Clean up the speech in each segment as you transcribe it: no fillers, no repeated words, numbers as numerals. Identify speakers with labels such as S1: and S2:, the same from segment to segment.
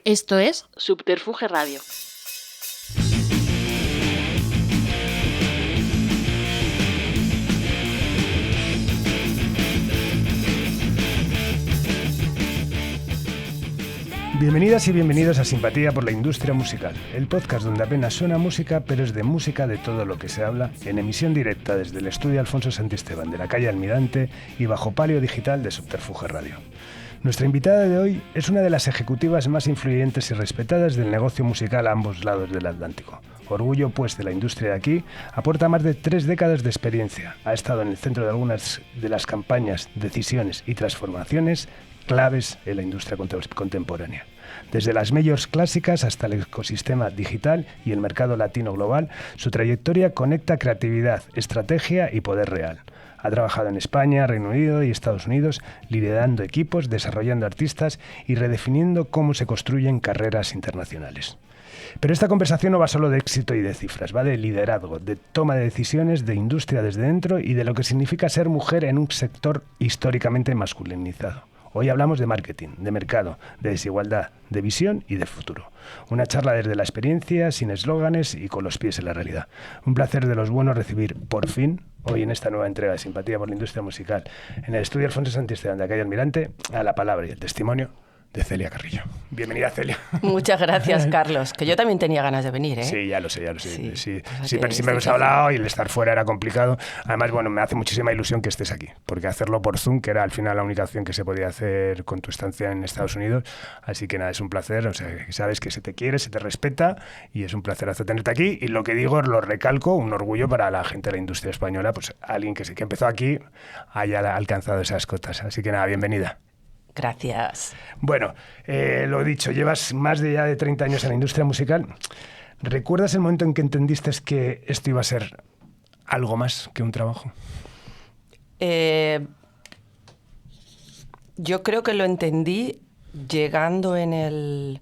S1: Esto es Subterfuge Radio.
S2: Bienvenidas y bienvenidos a Simpatía por la Industria Musical, el podcast donde apenas suena música, pero es de música de todo lo que se habla, en emisión directa desde el estudio Alfonso Santisteban de la calle Almirante y bajo palio digital de Subterfuge Radio. Nuestra invitada de hoy es una de las ejecutivas más influyentes y respetadas del negocio musical a ambos lados del Atlántico. Orgullo, pues, de la industria de aquí, aporta más de 3 décadas de experiencia. Ha estado en el centro de algunas de las campañas, decisiones y transformaciones claves en la industria contemporánea. Desde las majors clásicas hasta el ecosistema digital y el mercado latino global, su trayectoria conecta creatividad, estrategia y poder real. Ha trabajado en España, Reino Unido y Estados Unidos, liderando equipos, desarrollando artistas y redefiniendo cómo se construyen carreras internacionales. Pero esta conversación no va solo de éxito y de cifras, va de liderazgo, de toma de decisiones, de industria desde dentro y de lo que significa ser mujer en un sector históricamente masculinizado. Hoy hablamos de marketing, de mercado, de desigualdad, de visión y de futuro. Una charla desde la experiencia, sin eslóganes y con los pies en la realidad. Un placer de los buenos recibir, por fin, hoy en esta nueva entrega de Simpatía por la Industria Musical, en el estudio Alfonso Santisteban de la calle Almirante, a la palabra y el testimonio de Celia Carrillo. Bienvenida, Celia.
S3: Muchas gracias, Carlos, que yo también tenía ganas de venir, ¿eh?
S2: Sí, ya lo sé. Sí, pero siempre hemos hablado y el estar fuera era complicado. Además, bueno, me hace muchísima ilusión que estés aquí, porque hacerlo por Zoom, que era al final la única opción que se podía hacer con tu estancia en Estados Unidos, así que nada, es un placer, o sea, sabes que se te quiere, se te respeta y es un placerazo tenerte aquí. Y lo que digo, lo recalco, un orgullo para la gente de la industria española, pues alguien que empezó aquí haya alcanzado esas cotas. Así que nada, bienvenida.
S3: Gracias.
S2: Bueno, lo dicho, llevas más de 30 años en la industria musical. ¿Recuerdas el momento en que entendiste que esto iba a ser algo más que un trabajo?
S3: Yo creo que lo entendí llegando en el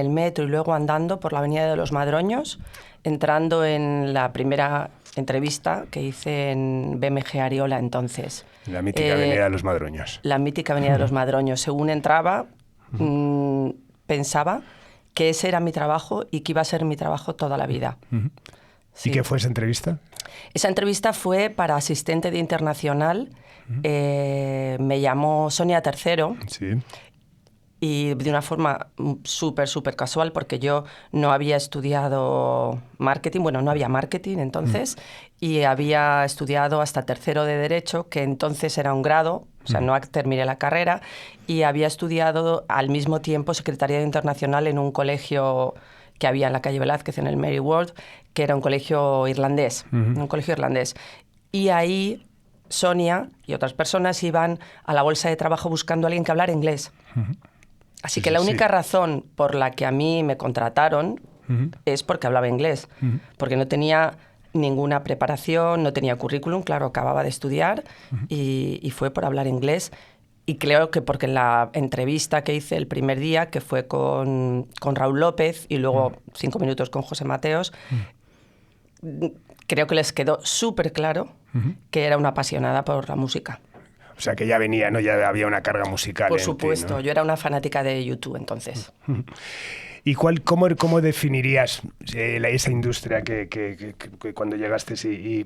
S3: metro y luego andando por la Avenida de los Madroños, entrando en la primera entrevista que hice en BMG Ariola entonces.
S2: La mítica Avenida de los Madroños.
S3: La mítica Avenida de los Madroños. Según entraba, pensaba que ese era mi trabajo y que iba a ser mi trabajo toda la vida. Sí.
S2: ¿Y qué fue esa entrevista?
S3: Esa entrevista fue para asistente de internacional. Me llamó Sonia Tercero.
S2: Sí.
S3: Y de una forma súper casual, porque yo no había estudiado marketing, bueno, no había marketing entonces, y había estudiado hasta tercero de Derecho, que entonces era un grado, o sea, no terminé la carrera, y había estudiado al mismo tiempo Secretariado Internacional en un colegio que había en la calle Velázquez, en el Mary Ward, que era un colegio irlandés, Y ahí Sonia y otras personas iban a la bolsa de trabajo buscando a alguien que hablara inglés. Así que la única razón por la que a mí me contrataron es porque hablaba inglés, porque no tenía ninguna preparación, no tenía currículum, claro, acababa de estudiar y fue por hablar inglés. Y creo que porque en la entrevista que hice el primer día, que fue con Raúl López y luego 5 minutos con José Mateos, creo que les quedó súper claro que era una apasionada por la música.
S2: O sea, que ya venía, ¿no? Ya había una carga musical.
S3: Por supuesto,
S2: ¿no?
S3: Yo era una fanática de YouTube entonces.
S2: ¿Y cómo definirías esa industria que cuando llegaste y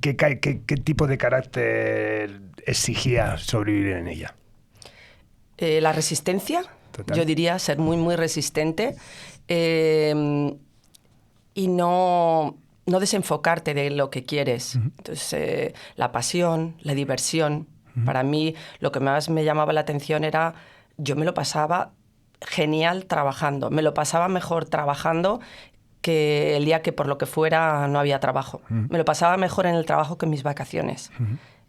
S2: qué tipo de carácter exigía sobrevivir en ella?
S3: La resistencia. Total. Yo diría ser muy resistente y no desenfocarte de lo que quieres. Entonces, la pasión, la diversión. Para mí, lo que más me llamaba la atención era, yo me lo pasaba genial trabajando. Me lo pasaba mejor trabajando que el día que por lo que fuera no había trabajo. Me lo pasaba mejor en el trabajo que en mis vacaciones.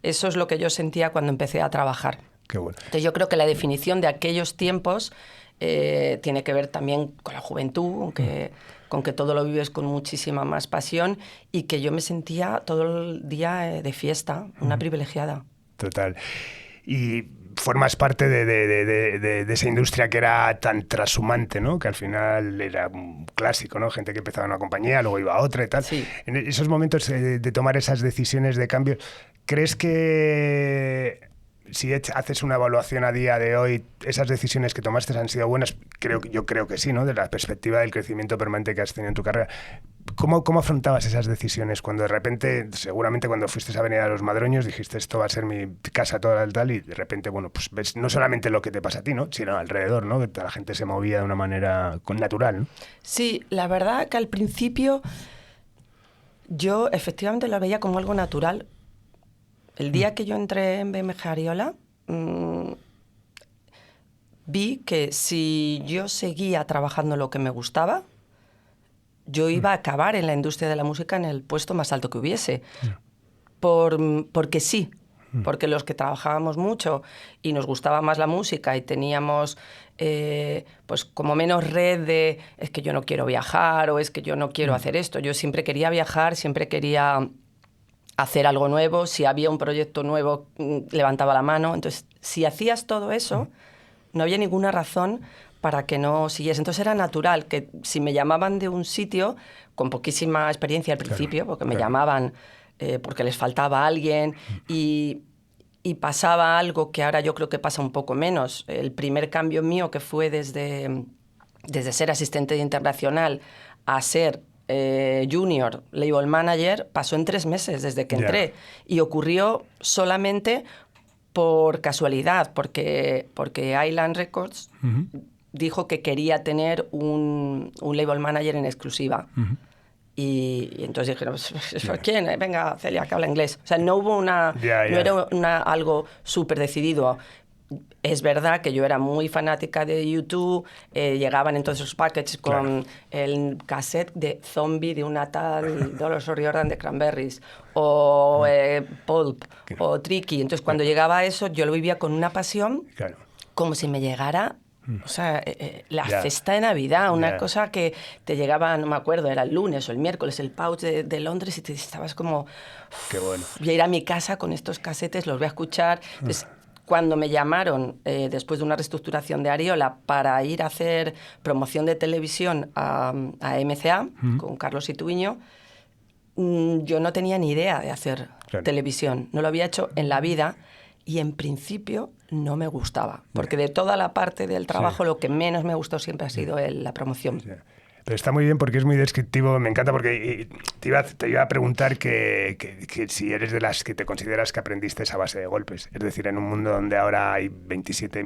S3: Eso es lo que yo sentía cuando empecé a trabajar.
S2: Qué bueno.
S3: Entonces yo creo que la definición de aquellos tiempos tiene que ver también con la juventud, con que todo lo vives con muchísima más pasión y que yo me sentía todo el día de fiesta, una privilegiada.
S2: Total. Y formas parte de esa industria que era tan trashumante, ¿no? Que al final era un clásico, ¿no? Gente que empezaba en una compañía, luego iba a otra y tal.
S3: Sí.
S2: En esos momentos de tomar esas decisiones de cambio, ¿crees que si haces una evaluación a día de hoy, ¿esas decisiones que tomaste han sido buenas? Yo creo que sí, ¿no? De la perspectiva del crecimiento permanente que has tenido en tu carrera. ¿Cómo afrontabas esas decisiones cuando de repente, seguramente cuando fuiste a Avenida de los Madroños, dijiste esto va a ser mi casa toda el tal, y de repente, bueno, pues ves no solamente lo que te pasa a ti, ¿no? Sino alrededor, ¿no? Que la gente se movía de una manera natural, ¿no?
S3: Sí, la verdad que al principio yo efectivamente lo veía como algo natural. El día que yo entré en BMG Ariola, vi que si yo seguía trabajando lo que me gustaba, yo iba a acabar en la industria de la música en el puesto más alto que hubiese. Porque sí, porque los que trabajábamos mucho y nos gustaba más la música y teníamos pues como menos red de es que yo no quiero viajar o es que yo no quiero hacer esto. Yo siempre quería viajar, siempre quería hacer algo nuevo. Si había un proyecto nuevo, levantaba la mano. Entonces, si hacías todo eso, no había ninguna razón para que no siguiese. Entonces era natural que si me llamaban de un sitio con poquísima experiencia al principio, porque me llamaban porque les faltaba alguien y pasaba algo que ahora yo creo que pasa un poco menos. El primer cambio mío, que fue desde ser asistente internacional a ser junior label manager, pasó en 3 meses desde que entré. Y ocurrió solamente por casualidad, porque Island Records dijo que quería tener un label manager en exclusiva. Y entonces dijeron, ¿quién? Venga, Celia, que habla inglés. O sea, no hubo no era algo súper decidido. Es verdad que yo era muy fanática de YouTube, llegaban entonces los packages con el cassette de Zombie de una tal Dolores O'Riordan de Cranberries, o Pulp, o Tricky. Entonces cuando llegaba eso, yo lo vivía con una pasión, como si me llegara... O sea, la cesta de Navidad, una cosa que te llegaba, no me acuerdo, era el lunes o el miércoles, el pouch de Londres, y te estabas como...
S2: Qué bueno.
S3: Voy a ir a mi casa con estos casetes, los voy a escuchar. Entonces, cuando me llamaron, después de una reestructuración de Ariola, para ir a hacer promoción de televisión a MCA, con Carlos Ituiño, yo no tenía ni idea de hacer televisión. No lo había hecho en la vida. Y en principio no me gustaba, porque de toda la parte del trabajo lo que menos me gustó siempre ha sido la promoción.
S2: Sí. Pero está muy bien porque es muy descriptivo, me encanta porque te iba a preguntar que si eres de las que te consideras que aprendiste esa base de golpes. Es decir, en un mundo donde ahora hay 27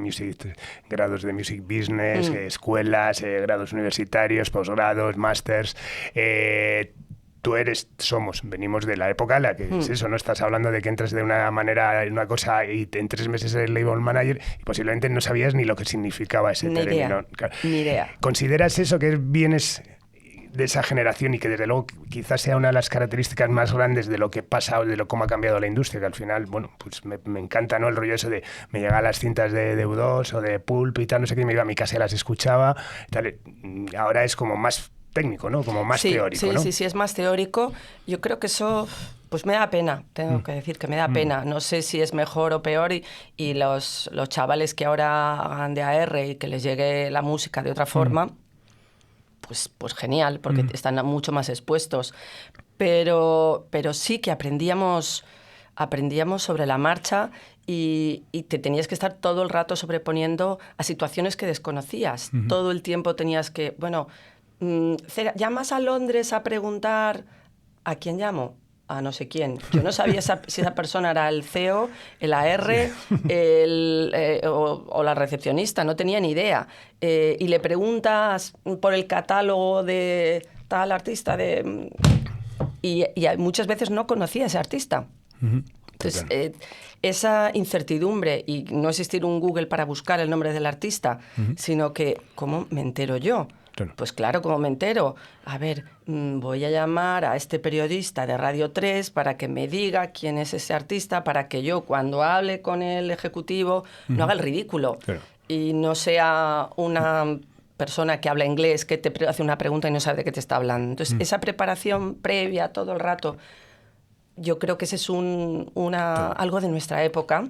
S2: grados de music business, escuelas, grados universitarios, posgrados, másters... venimos de la época en la que es eso, no estás hablando de que entras de una manera en una cosa y en 3 meses eres label manager y posiblemente no sabías ni lo que significaba ese término.
S3: Ni idea.
S2: ¿Consideras eso que vienes de esa generación y que desde luego quizás sea una de las características más grandes de lo que pasa o de cómo ha cambiado la industria, que al final, bueno, pues me encanta, ¿no? El rollo eso de me llegaban las cintas de U2 o de Pulp y tal, no sé qué, me iba a mi casa y las escuchaba, tal. Ahora es como más técnico, ¿no? Como más teórico, ¿no?
S3: Sí, es más teórico. Yo creo que eso, pues me da pena, tengo que decir que me da pena. No sé si es mejor o peor y los chavales que ahora hagan de AR y que les llegue la música de otra forma, pues genial, porque están mucho más expuestos. Pero sí que aprendíamos sobre la marcha y te tenías que estar todo el rato sobreponiendo a situaciones que desconocías. Todo el tiempo tenías que, ¿llamas a Londres a preguntar a quién llamo? A no sé quién. Yo no sabía si esa persona era el CEO, el AR o la recepcionista, no tenía ni idea. Y le preguntas por el catálogo de tal artista y muchas veces no conocía a ese artista. Entonces, esa incertidumbre y no existir un Google para buscar el nombre del artista, sino que, ¿cómo me entero yo? Pues claro, ¿cómo me entero? A ver, voy a llamar a este periodista de Radio 3 para que me diga quién es ese artista, para que yo, cuando hable con el ejecutivo, no haga el ridículo y no sea una persona que habla inglés, que te hace una pregunta y no sabe de qué te está hablando. Entonces, esa preparación previa todo el rato, yo creo que ese es algo de nuestra época.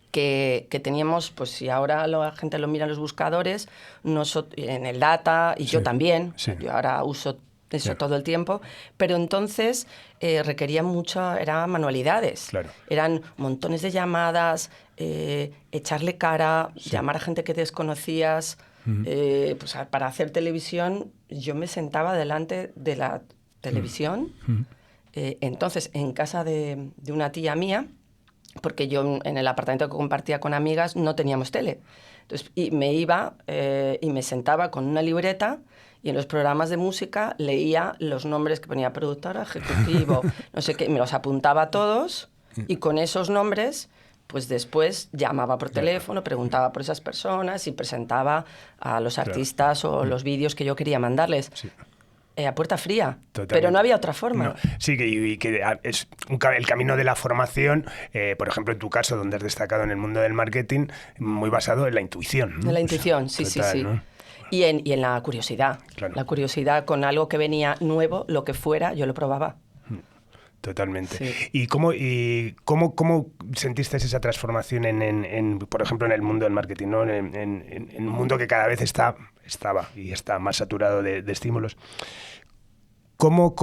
S3: Que teníamos, pues si ahora la gente lo mira en los buscadores, en el data, y yo también. Yo ahora uso eso todo el tiempo, pero entonces requería mucho, eran manualidades.
S2: Claro.
S3: Eran montones de llamadas, echarle cara, llamar a gente que desconocías. Pues para hacer televisión, yo me sentaba delante de la televisión, entonces en casa de una tía mía, porque yo en el apartamento que compartía con amigas no teníamos tele. Entonces, y me iba y me sentaba con una libreta y en los programas de música leía los nombres que ponía productora, ejecutivo, no sé qué, me los apuntaba todos y con esos nombres pues después llamaba por teléfono, preguntaba por esas personas y presentaba a los artistas o los vídeos que yo quería mandarles. Sí. A puerta fría, totalmente. Pero no había otra forma.
S2: No. Sí, y que es el camino de la formación, por ejemplo, en tu caso, donde has destacado en el mundo del marketing, muy basado en la intuición, ¿no?
S3: En la intuición, sí, total, sí. ¿No? Y en la curiosidad. Claro. La curiosidad con algo que venía nuevo, lo que fuera, yo lo probaba.
S2: Totalmente.
S3: Sí.
S2: ¿Y cómo sentiste esa transformación por ejemplo, en el mundo del marketing, ¿no? En un mundo que cada vez estaba y está más saturado de estímulos? ¿Cómo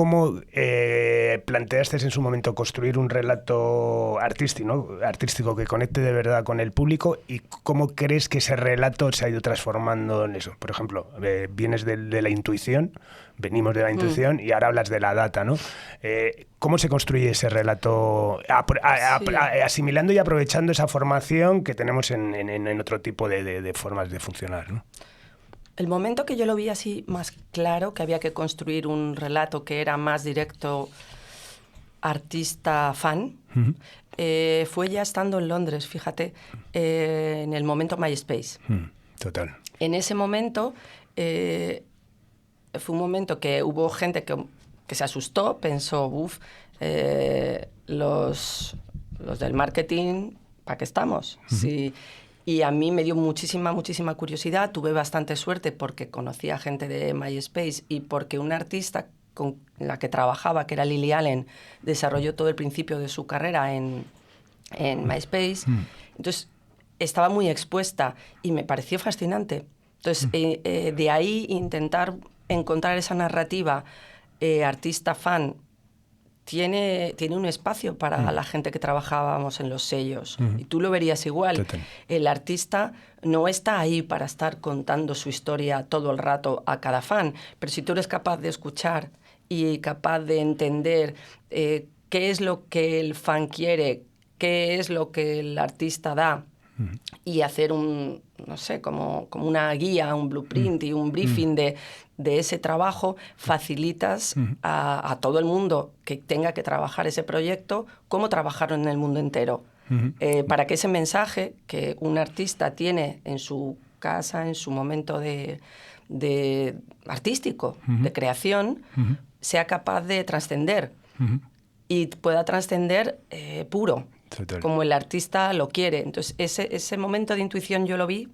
S2: planteaste en su momento construir un relato artístico que conecte de verdad con el público, y cómo crees que ese relato se ha ido transformando en eso? Por ejemplo, vienes de la intuición, venimos de la intuición y ahora hablas de la data, ¿no? ¿Cómo se construye ese relato asimilando y aprovechando esa formación que tenemos en otro tipo de formas de funcionar, ¿no?
S3: El momento que yo lo vi así más claro, que había que construir un relato que era más directo artista-fan, fue ya estando en Londres, fíjate, en el momento MySpace.
S2: Total.
S3: En ese momento, fue un momento que hubo gente que se asustó, pensó, los del marketing, ¿para qué estamos? Sí. Y a mí me dio muchísima curiosidad. Tuve bastante suerte porque conocí a gente de MySpace y porque una artista con la que trabajaba, que era Lily Allen, desarrolló todo el principio de su carrera en MySpace. Entonces, estaba muy expuesta y me pareció fascinante. Entonces, de ahí intentar encontrar esa narrativa artista-fan tiene un espacio para la gente que trabajábamos en los sellos. Y tú lo verías igual. Total. El artista no está ahí para estar contando su historia todo el rato a cada fan, pero si tú eres capaz de escuchar y capaz de entender qué es lo que el fan quiere, qué es lo que el artista da, y hacer como una guía, un blueprint y un briefing de ese trabajo, facilitas a todo el mundo que tenga que trabajar ese proyecto, cómo trabajarlo en el mundo entero. Para que ese mensaje que un artista tiene en su casa, en su momento de artístico, de creación, sea capaz de trascender y pueda trascender puro. Total. Como el artista lo quiere. Entonces, ese momento de intuición yo lo vi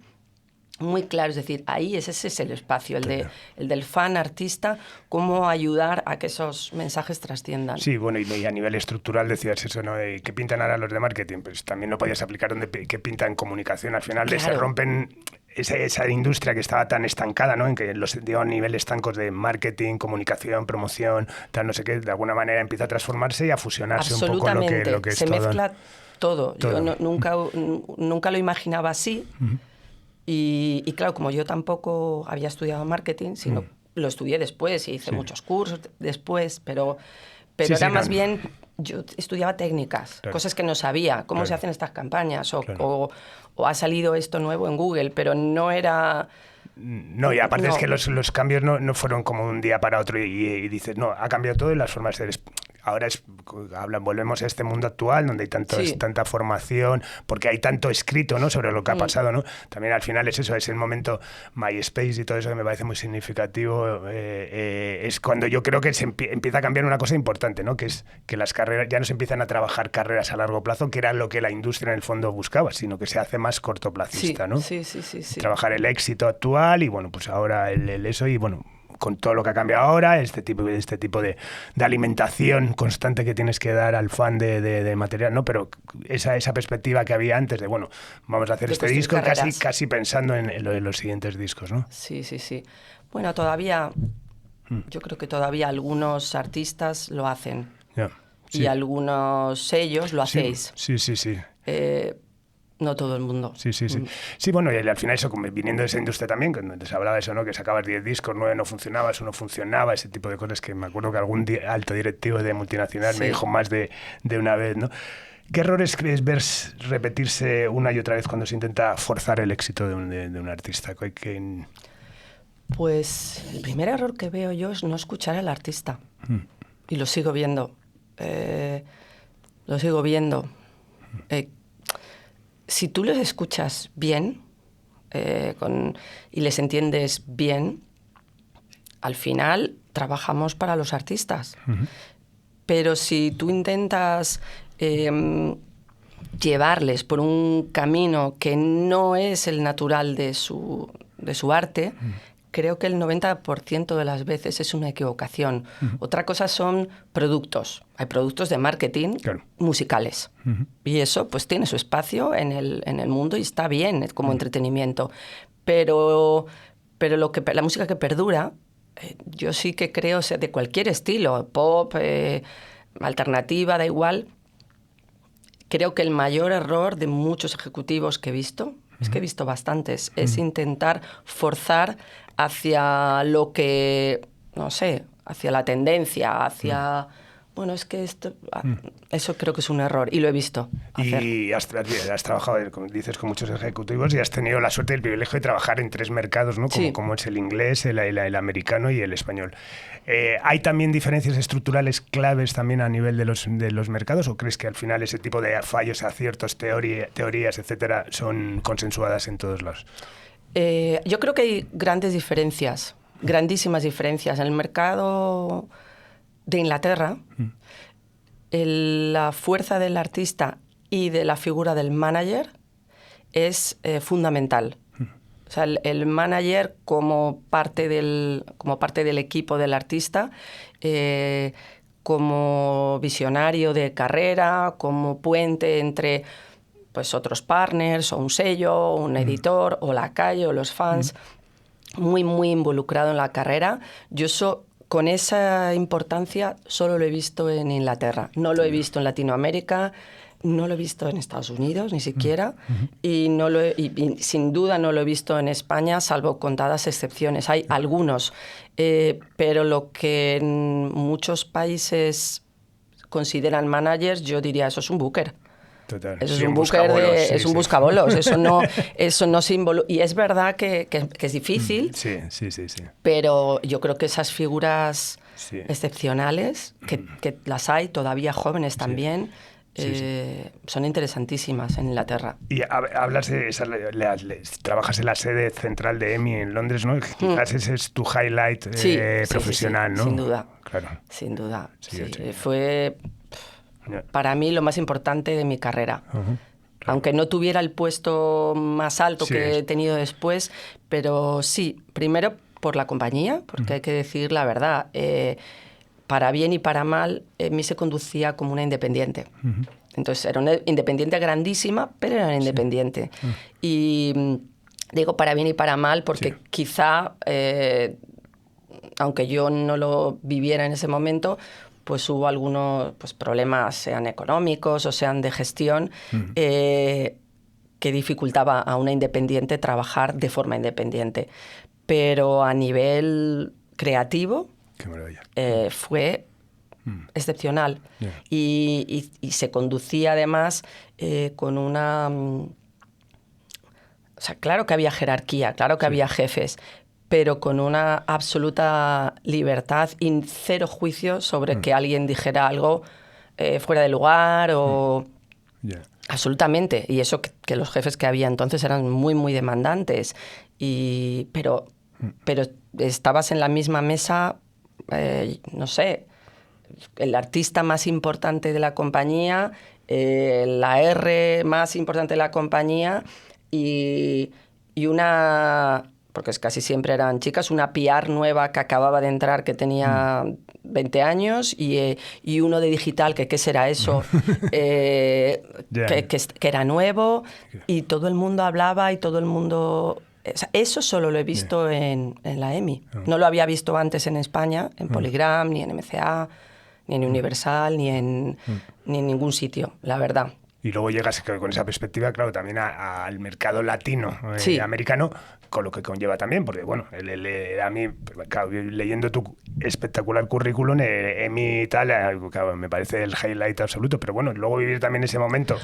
S3: muy claro. Es decir, ahí ese es el espacio, el del fan artista, cómo ayudar a que esos mensajes trasciendan.
S2: Sí, bueno, y a nivel estructural decías eso, ¿no? ¿Qué pintan ahora los de marketing? Pues también lo podías aplicar qué pintan comunicación. Al final se rompen esa industria que estaba tan estancada, ¿no? En que los niveles estancos de marketing, comunicación, promoción, tal, no sé qué, de alguna manera empieza a transformarse y a fusionarse un poco lo que es
S3: se
S2: todo.
S3: Mezcla todo. Yo nunca lo imaginaba así. Y claro, como yo tampoco había estudiado marketing, sino lo estudié después y hice muchos cursos después, pero era más bien, yo estudiaba técnicas, cosas que no sabía, cómo se hacen estas campañas, o ha salido esto nuevo en Google, pero no era...
S2: No, y aparte es que los cambios no fueron como un día para otro y dices, no, ha cambiado todo y las formas de ser. Ahora volvemos a este mundo actual donde hay tanta formación, porque hay tanto escrito, ¿no?, sobre lo que ha pasado, ¿no? También al final es eso, es el momento MySpace y todo eso que me parece muy significativo. Es cuando yo creo que se empieza a cambiar una cosa importante, ¿no?, que es que las carreras, ya no se empiezan a trabajar carreras a largo plazo, que era lo que la industria en el fondo buscaba, sino que se hace más cortoplacista, ¿no?
S3: Sí.
S2: Trabajar el éxito actual y bueno, pues ahora el eso y bueno, con todo lo que ha cambiado ahora, este tipo de alimentación constante que tienes que dar al fan de material, ¿no? Pero esa perspectiva que había antes de, bueno, vamos a hacer este disco casi pensando en lo de los siguientes discos, ¿no?
S3: Sí. Bueno, todavía Yo creo que todavía algunos artistas lo hacen.
S2: Ya, sí.
S3: Y algunos sellos lo hacéis.
S2: Sí.
S3: No todo el mundo.
S2: Sí. Sí, bueno, y al final eso, como viniendo de esa industria también, cuando se hablaba de eso, ¿no? Que sacabas 10 discos, 9 no funcionabas, uno funcionaba, ese tipo de cosas que me acuerdo que algún alto directivo de multinacional me dijo más de una vez, ¿no? ¿Qué errores crees ver repetirse una y otra vez cuando se intenta forzar el éxito de un artista?
S3: Pues el primer error que veo yo es no escuchar al artista. Y lo sigo viendo. Si tú les escuchas bien y les entiendes bien, al final trabajamos para los artistas. Pero si tú intentas llevarles por un camino que no es el natural de su arte, creo que el 90% de las veces es una equivocación. Otra cosa son productos. Hay productos de marketing musicales. Y eso pues tiene su espacio en el mundo y está bien como entretenimiento. Pero la música que perdura, yo sí que creo, de cualquier estilo, pop, alternativa, da igual. Creo que el mayor error de muchos ejecutivos que he visto, es que he visto bastantes, es intentar forzar hacia lo que, no sé, hacia la tendencia, hacia... Bueno, es que eso creo que es un error y lo he visto hacer.
S2: Y has trabajado, como dices, con muchos ejecutivos y has tenido la suerte y el privilegio de trabajar en 3 mercados, ¿no? Como es el inglés, el americano y el español. ¿Hay también diferencias estructurales claves también a nivel de los mercados o crees que al final ese tipo de fallos, aciertos, teorías, etcétera, son consensuadas en todos lados?
S3: Yo creo que hay grandes diferencias, grandísimas diferencias. En el mercado de Inglaterra, la fuerza del artista y de la figura del manager es fundamental. O sea, el manager como parte del equipo del artista, como visionario de carrera, como puente entre pues, otros partners, o un sello, o un editor, o la calle, o los fans, muy, muy involucrado en la carrera. Con esa importancia solo lo he visto en Inglaterra. No lo he visto en Latinoamérica, no lo he visto en Estados Unidos, ni siquiera, y sin duda no lo he visto en España, salvo contadas excepciones. Hay algunos, pero lo que en muchos países consideran managers, yo diría, eso es un booker.
S2: Total.
S3: Eso es un booker, es un buscabolos. Eso no se involucra. Y es verdad que es difícil.
S2: Sí.
S3: Pero yo creo que esas figuras excepcionales, que las hay todavía jóvenes también, son interesantísimas en Inglaterra.
S2: Y hablas de trabajas en la sede central de EMI en Londres, ¿no? Quizás ese es tu highlight profesional, ¿no?
S3: Sin duda.
S2: Claro.
S3: Sin duda. Fue para mí lo más importante de mi carrera. Claro. Aunque no tuviera el puesto más alto que he tenido después, pero sí, primero por la compañía, porque hay que decir la verdad, para bien y para mal, EMI se conducía como una independiente. Entonces era una independiente grandísima, pero era una independiente. Y digo para bien y para mal porque quizá, aunque yo no lo viviera en ese momento, pues hubo algunos problemas, sean económicos o sean de gestión, que dificultaba a una independiente trabajar de forma independiente. Pero a nivel creativo fue excepcional. Y se conducía además con una... O sea, claro que había jerarquía, claro que había jefes, pero con una absoluta libertad y cero juicio sobre que alguien dijera algo fuera de lugar o... Absolutamente. Y eso que los jefes que había entonces eran muy, muy demandantes. Pero estabas en la misma mesa, no sé, el artista más importante de la compañía, la R más importante de la compañía y una... porque casi siempre eran chicas, una PR nueva que acababa de entrar, que tenía 20 años, y uno de digital, que qué será eso, que era nuevo, y todo el mundo hablaba y todo el mundo Eso solo lo he visto en la EMI. No lo había visto antes en España, en Polygram, ni en MCA, ni en Universal, ni en ningún sitio, la verdad.
S2: Y luego llegas con esa perspectiva, claro, también al mercado latino, americano, con lo que conlleva también, porque bueno, a mí, claro, leyendo tu espectacular currículum, EMI y tal, claro, me parece el highlight absoluto, pero bueno, luego vivir también ese momento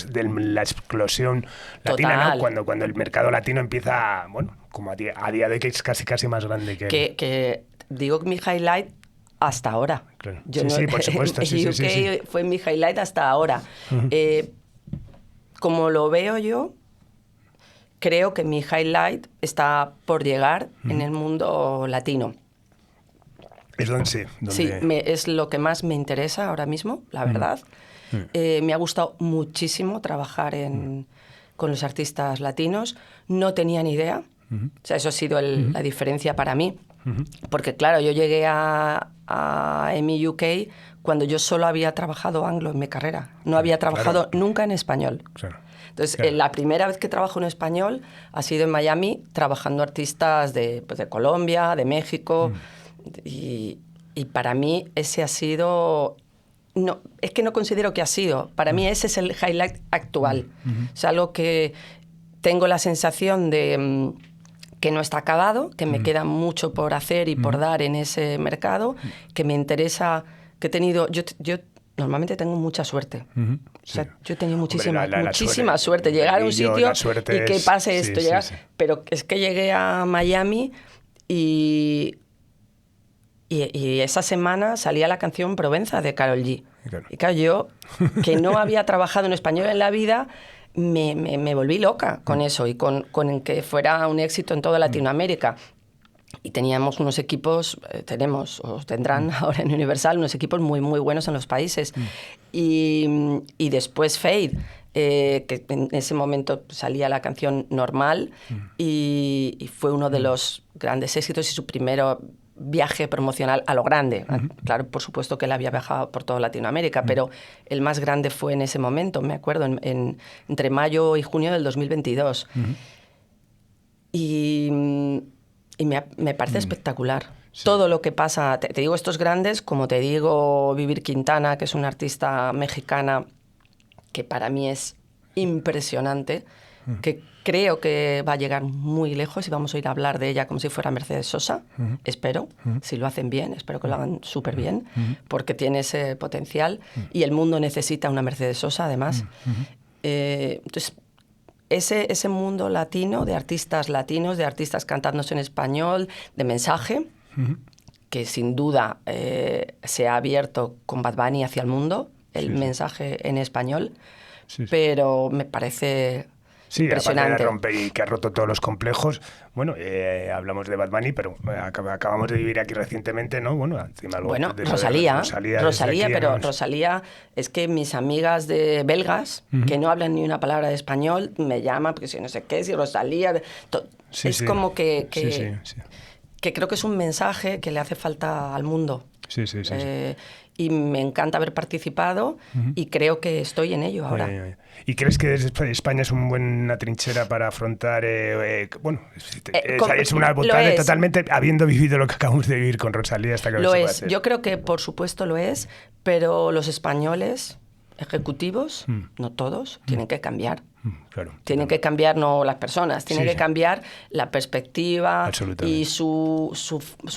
S2: de la explosión latina, ¿no? Cuando el mercado latino empieza, bueno, como a día de hoy, que es casi más grande
S3: que digo mi highlight hasta ahora.
S2: Claro. Sí, por supuesto. Sí,
S3: fue mi highlight hasta ahora. Como lo veo yo, creo que mi highlight está por llegar en el mundo latino.
S2: Es donde
S3: Sí, es lo que más me interesa ahora mismo, la verdad. Me ha gustado muchísimo trabajar con los artistas latinos. No tenía ni idea. O sea, eso ha sido la diferencia para mí. Porque, claro, yo llegué a EMI UK cuando yo solo había trabajado anglo en mi carrera. No había trabajado nunca en español.
S2: Claro.
S3: Entonces, la primera vez que trabajo en español ha sido en Miami, trabajando artistas de Colombia, de México. Y para mí ese ha sido... No, es que no considero que ha sido. Para mí ese es el highlight actual. O sea, algo que tengo la sensación de... que no está acabado, que me queda mucho por hacer y por dar en ese mercado, que me interesa, que he tenido... Yo normalmente tengo mucha suerte. O sea, yo he tenido muchísima suerte. Llegar a un sitio y que pase esto. Pero es que llegué a Miami y esa semana salía la canción Provenza de Karol G. Claro. Y claro, yo, que no había trabajado en español en la vida... Me volví loca con eso y con que fuera un éxito en toda Latinoamérica. Y teníamos unos equipos, o tendrán ahora en Universal, unos equipos muy, muy buenos en los países. Y después Fade, que en ese momento salía la canción Normal y fue uno de los grandes éxitos y su primero viaje promocional a lo grande. Claro, por supuesto que él había viajado por toda Latinoamérica, pero el más grande fue en ese momento, me acuerdo, entre mayo y junio del 2022. Y me parece espectacular. Sí. Todo lo que pasa, te digo estos grandes, como te digo Vivir Quintana, que es una artista mexicana que para mí es impresionante, que creo que va a llegar muy lejos y vamos a ir a hablar de ella como si fuera Mercedes Sosa, espero, si lo hacen bien, espero que lo hagan súper bien, porque tiene ese potencial y el mundo necesita una Mercedes Sosa, además. Entonces, ese mundo latino, de artistas latinos, de artistas cantándose en español, de mensaje, que sin duda se ha abierto con Bad Bunny hacia el mundo, el mensaje en español, pero me parece...
S2: Sí, aparte de romper y que ha roto todos los complejos. Bueno, hablamos de Bad Bunny, pero acabamos de vivir aquí recientemente, ¿no? Bueno, encima algo
S3: Rosalía, pero Rosalía, es que mis amigas de belgas, que no hablan ni una palabra de español, me llaman, porque si no sé qué, si Rosalía... como que creo que es un mensaje que le hace falta al mundo.
S2: Sí.
S3: Y me encanta haber participado y creo que estoy en ello ahora.
S2: ¿Y crees que España es una buena trinchera para afrontar... es una votante totalmente, habiendo vivido lo que acabamos de vivir con Rosalía hasta que
S3: lo es. Yo creo que por supuesto lo es, pero los españoles ejecutivos, no todos, tienen que cambiar.
S2: Claro,
S3: tienen que cambiar, no las personas, tienen que cambiar la perspectiva y su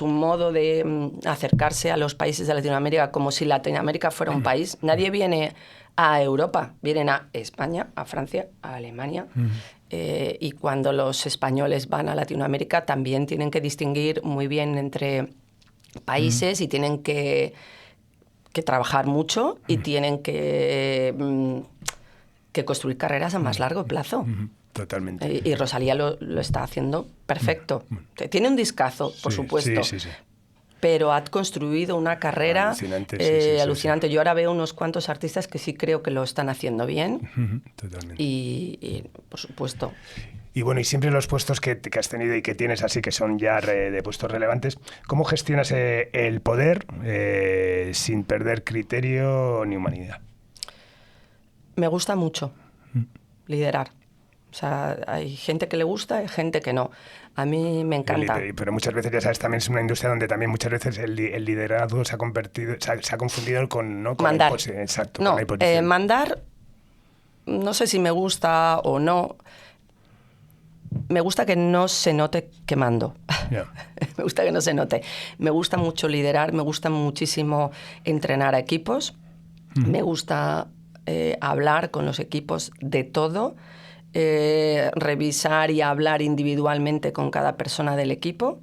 S3: modo de acercarse a los países de Latinoamérica como si Latinoamérica fuera un país. Nadie viene a Europa, vienen a España, a Francia, a Alemania. Y cuando los españoles van a Latinoamérica también tienen que distinguir muy bien entre países y tienen que trabajar mucho y tienen que construir carreras a más largo plazo.
S2: Totalmente.
S3: Y Rosalía lo está haciendo perfecto. Tiene un discazo, por supuesto.
S2: Sí.
S3: Pero ha construido una carrera alucinante. Yo ahora veo unos cuantos artistas que sí creo que lo están haciendo bien.
S2: Totalmente.
S3: Y por supuesto.
S2: Y bueno, y siempre los puestos que has tenido y que tienes así, que son ya de puestos relevantes, ¿cómo gestionas el poder sin perder criterio ni humanidad?
S3: Me gusta mucho liderar. O sea, hay gente que le gusta y gente que no. A mí me encanta.
S2: Pero muchas veces, ya sabes, también es una industria donde también muchas veces el liderazgo se ha confundido con, ¿no? Con
S3: mandar.
S2: Exacto,
S3: No,
S2: con la imposición.
S3: mandar, no sé si me gusta o no. Me gusta que no se note que mando.
S2: Yeah.
S3: Me gusta que no se note. Me gusta mucho liderar, me gusta muchísimo entrenar a equipos. Me gusta hablar con los equipos de todo, revisar y hablar individualmente con cada persona del equipo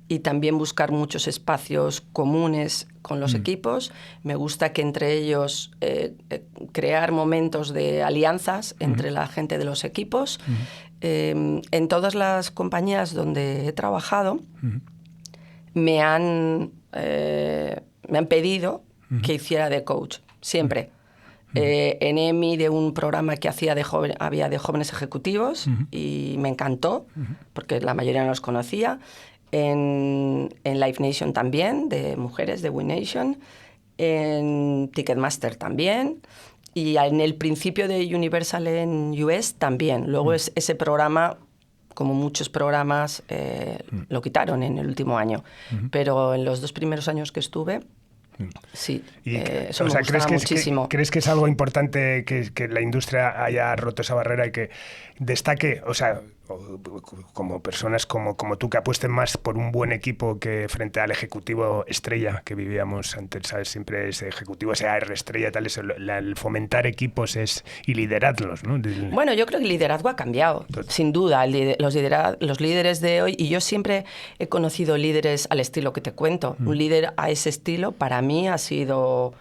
S3: y también buscar muchos espacios comunes con los equipos. Me gusta que entre ellos crear momentos de alianzas entre la gente de los equipos. En todas las compañías donde he trabajado me han pedido que hiciera de coach, siempre. En EMI, de un programa que había de jóvenes ejecutivos, y me encantó, porque la mayoría no los conocía. En Live Nation también, de mujeres, de We Nation. En Ticketmaster también. Y en el principio de Universal en US también. Luego ese programa, como muchos programas, lo quitaron en el último año. Pero en los 2 primeros años que estuve, sí, eso me gustaba muchísimo.
S2: ¿Crees que es algo importante que la industria haya roto esa barrera y que destaque, o sea, como personas como tú, que apuesten más por un buen equipo que frente al ejecutivo estrella que vivíamos antes, ¿sabes? Siempre ese ejecutivo, ese AR estrella, tal, el fomentar equipos y liderarlos, ¿no?
S3: Bueno, yo creo que el liderazgo ha cambiado, sin duda. Los líderes de hoy, y yo siempre he conocido líderes al estilo que te cuento. Un líder a ese estilo para mí ha sido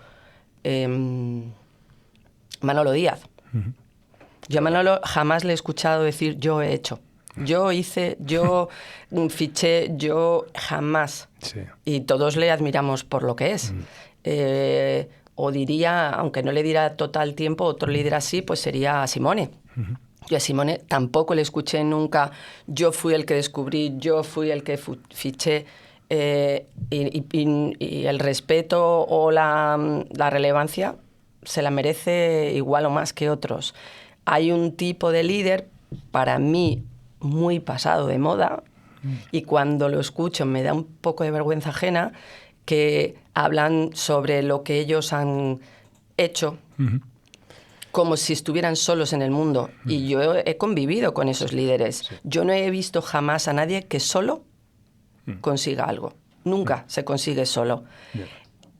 S3: Manolo Díaz. Yo a Manolo jamás le he escuchado decir yo he hecho, yo hice, yo fiché, yo jamás.
S2: Sí.
S3: Y todos le admiramos por lo que es. O diría, aunque no le diera total tiempo, otro líder así, pues sería Simone. Yo a Simone tampoco le escuché nunca, yo fui el que descubrí, yo fui el que fiché. Y el respeto o la relevancia se la merece igual o más que otros. Hay un tipo de líder, para mí, muy pasado de moda, y cuando lo escucho me da un poco de vergüenza ajena, que hablan sobre lo que ellos han hecho como si estuvieran solos en el mundo. Y yo he convivido con esos líderes. Sí. Yo no he visto jamás a nadie que solo consiga algo. Nunca se consigue solo. Yeah.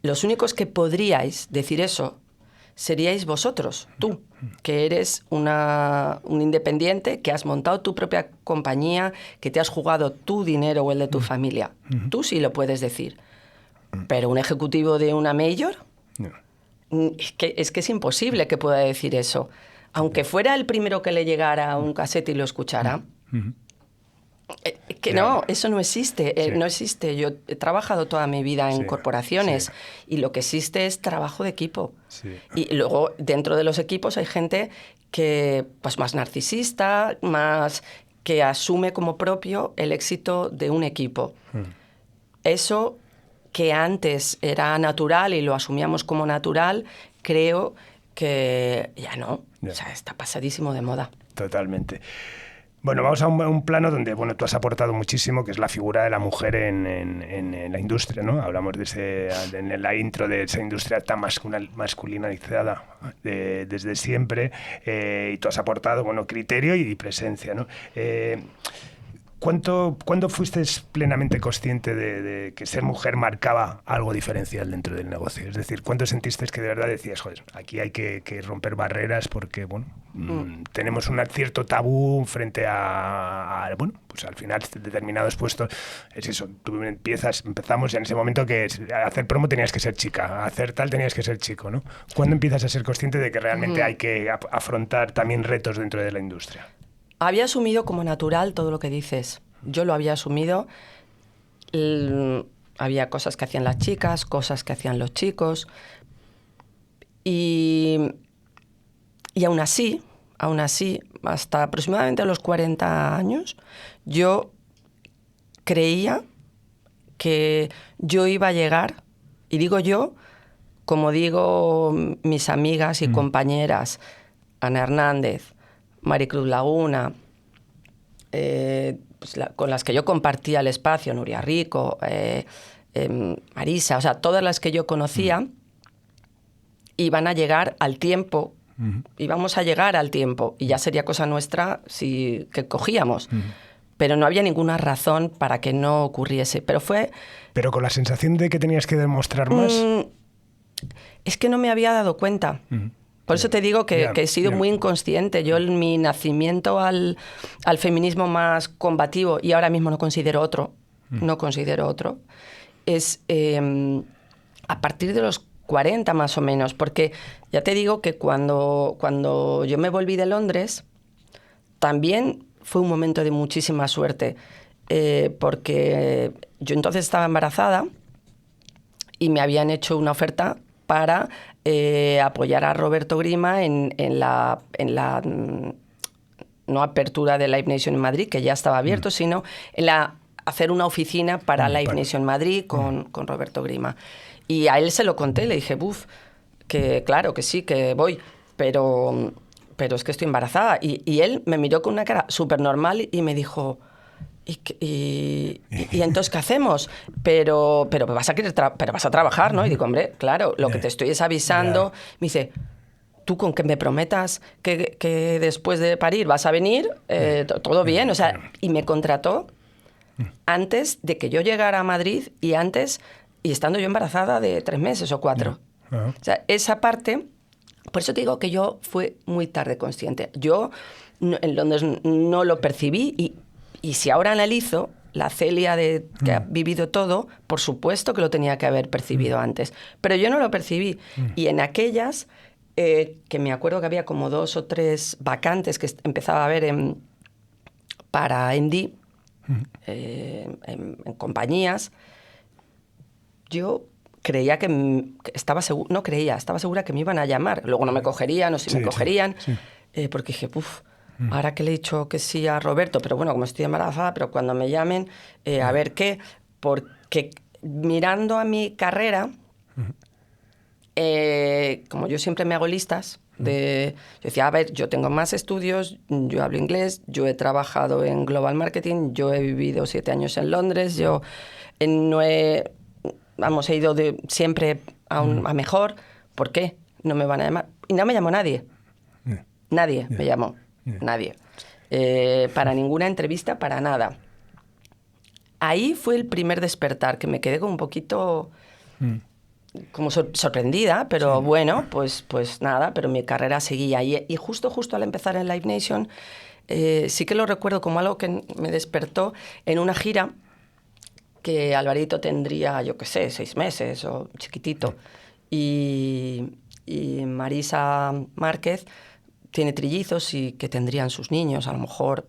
S3: Los únicos que podríais decir eso seríais vosotros, tú, que eres un independiente, que has montado tu propia compañía, que te has jugado tu dinero o el de tu familia. Tú sí lo puedes decir. Pero un ejecutivo de una major, es que es imposible que pueda decir eso. Aunque fuera el primero que le llegara un casete y lo escuchara. Que no, eso no existe. Sí. No existe. Yo he trabajado toda mi vida en corporaciones y lo que existe es trabajo de equipo. Sí. Y luego dentro de los equipos hay gente que, pues, más narcisista, más que asume como propio el éxito de un equipo. Eso que antes era natural y lo asumíamos como natural, creo que ya no. O sea, está pasadísimo de moda.
S2: Totalmente. Bueno, vamos a un plano donde, bueno, tú has aportado muchísimo, que es la figura de la mujer en la industria, ¿no? Hablamos en la intro de esa industria tan masculinizada desde siempre, y tú has aportado, bueno, criterio y presencia, ¿no? ¿Cuándo fuiste plenamente consciente de que ser mujer marcaba algo diferencial dentro del negocio? Es decir, ¿cuándo sentiste que de verdad decías, joder, aquí hay que romper barreras porque, bueno, tenemos un cierto tabú frente bueno, pues al final determinados puestos, es eso, tú empezamos y en ese momento que hacer promo tenías que ser chica, hacer tal tenías que ser chico, ¿no? ¿Cuándo empiezas a ser consciente de que realmente hay que afrontar también retos dentro de la industria?
S3: Había asumido como natural todo lo que dices. Yo lo había asumido. Había cosas que hacían las chicas, cosas que hacían los chicos. Y aún así, hasta aproximadamente a los 40 años, yo creía que yo iba a llegar, y digo yo, como digo mis amigas y compañeras, Ana Hernández, Maricruz Laguna, pues con las que yo compartía el espacio, Nuria Rico, Marisa, o sea, todas las que yo conocía, iban a llegar al tiempo, íbamos a llegar al tiempo, y ya sería cosa nuestra que cogíamos. Pero no había ninguna razón para que no ocurriese.
S2: Pero con la sensación de que tenías que demostrar más.
S3: Es que no me había dado cuenta. Por eso te digo que he sido muy inconsciente. Yo en mi nacimiento al feminismo más combativo, y ahora mismo no considero otro, es a partir de los 40 más o menos. Porque ya te digo que cuando yo me volví de Londres, también fue un momento de muchísima suerte, porque yo entonces estaba embarazada y me habían hecho una oferta para apoyar a Roberto Grima en la no apertura de Live Nation en Madrid, que ya estaba abierto, sino en hacer una oficina para Live Nation Madrid con Roberto Grima. Y a él se lo conté, le dije, que claro, que sí, que voy, pero es que estoy embarazada. Y él me miró con una cara súper normal y me dijo, ¿y entonces qué hacemos? Pero vas a trabajar, ¿no? Y digo, hombre, claro, lo que te estoy es avisando. Me dice, tú con que me prometas que después de parir vas a venir, todo bien. O sea, y me contrató antes de que yo llegara a Madrid y estando yo embarazada de 3 meses o 4. O sea, esa parte. Por eso te digo que yo fui muy tarde consciente. Yo en Londres no lo percibí y si ahora analizo, la Celia que ha vivido todo, por supuesto que lo tenía que haber percibido antes. Pero yo no lo percibí. Y en aquellas, que me acuerdo que había como 2 o 3 vacantes que empezaba a haber para Indie, en compañías, yo creía que estaba segura que me iban a llamar. Luego no me cogerían, o si me cogerían, porque dije, ahora que le he dicho que sí a Roberto, pero bueno, como estoy embarazada, pero cuando me llamen, a ver qué, porque mirando a mi carrera, como yo siempre me hago listas, yo decía, a ver, yo tengo más estudios, yo hablo inglés, yo he trabajado en Global Marketing, yo he vivido 7 años en Londres, yo no he... he ido siempre a mejor. ¿Por qué? No me van a llamar. Y no me llamó nadie. Nadie me llamó. Nadie. Para ninguna entrevista, para nada. Ahí fue el primer despertar, que me quedé como un poquito como sorprendida, pero bueno, pues nada, pero mi carrera seguía. Y justo al empezar en Live Nation, sí que lo recuerdo como algo que me despertó en una gira que Alvarito tendría, yo qué sé, 6 meses o chiquitito. Y Marisa Márquez tiene trillizos y que tendrían sus niños, a lo mejor,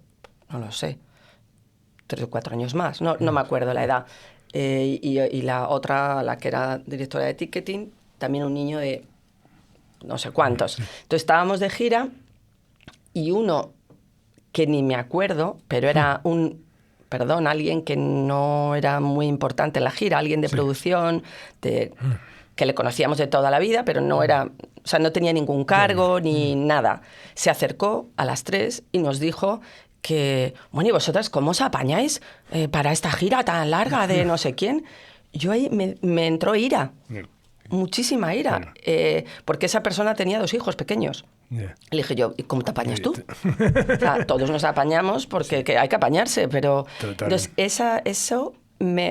S3: no lo sé, 3 o 4 años más, no me acuerdo la edad. Y la otra, la que era directora de ticketing, también un niño de no sé cuántos. Entonces estábamos de gira y uno que ni me acuerdo, pero era alguien que no era muy importante en la gira, alguien de producción, que le conocíamos de toda la vida, pero no era, o sea, no tenía ningún cargo ni nada. Se acercó a las 3 y nos dijo que, bueno, ¿y vosotras cómo os apañáis para esta gira tan larga de no sé quién? Yo ahí me entró ira, muchísima ira, porque esa persona tenía 2 hijos pequeños. Le dije yo, ¿y cómo te apañas tú? O sea, todos nos apañamos porque hay que apañarse, pero... Entonces, eso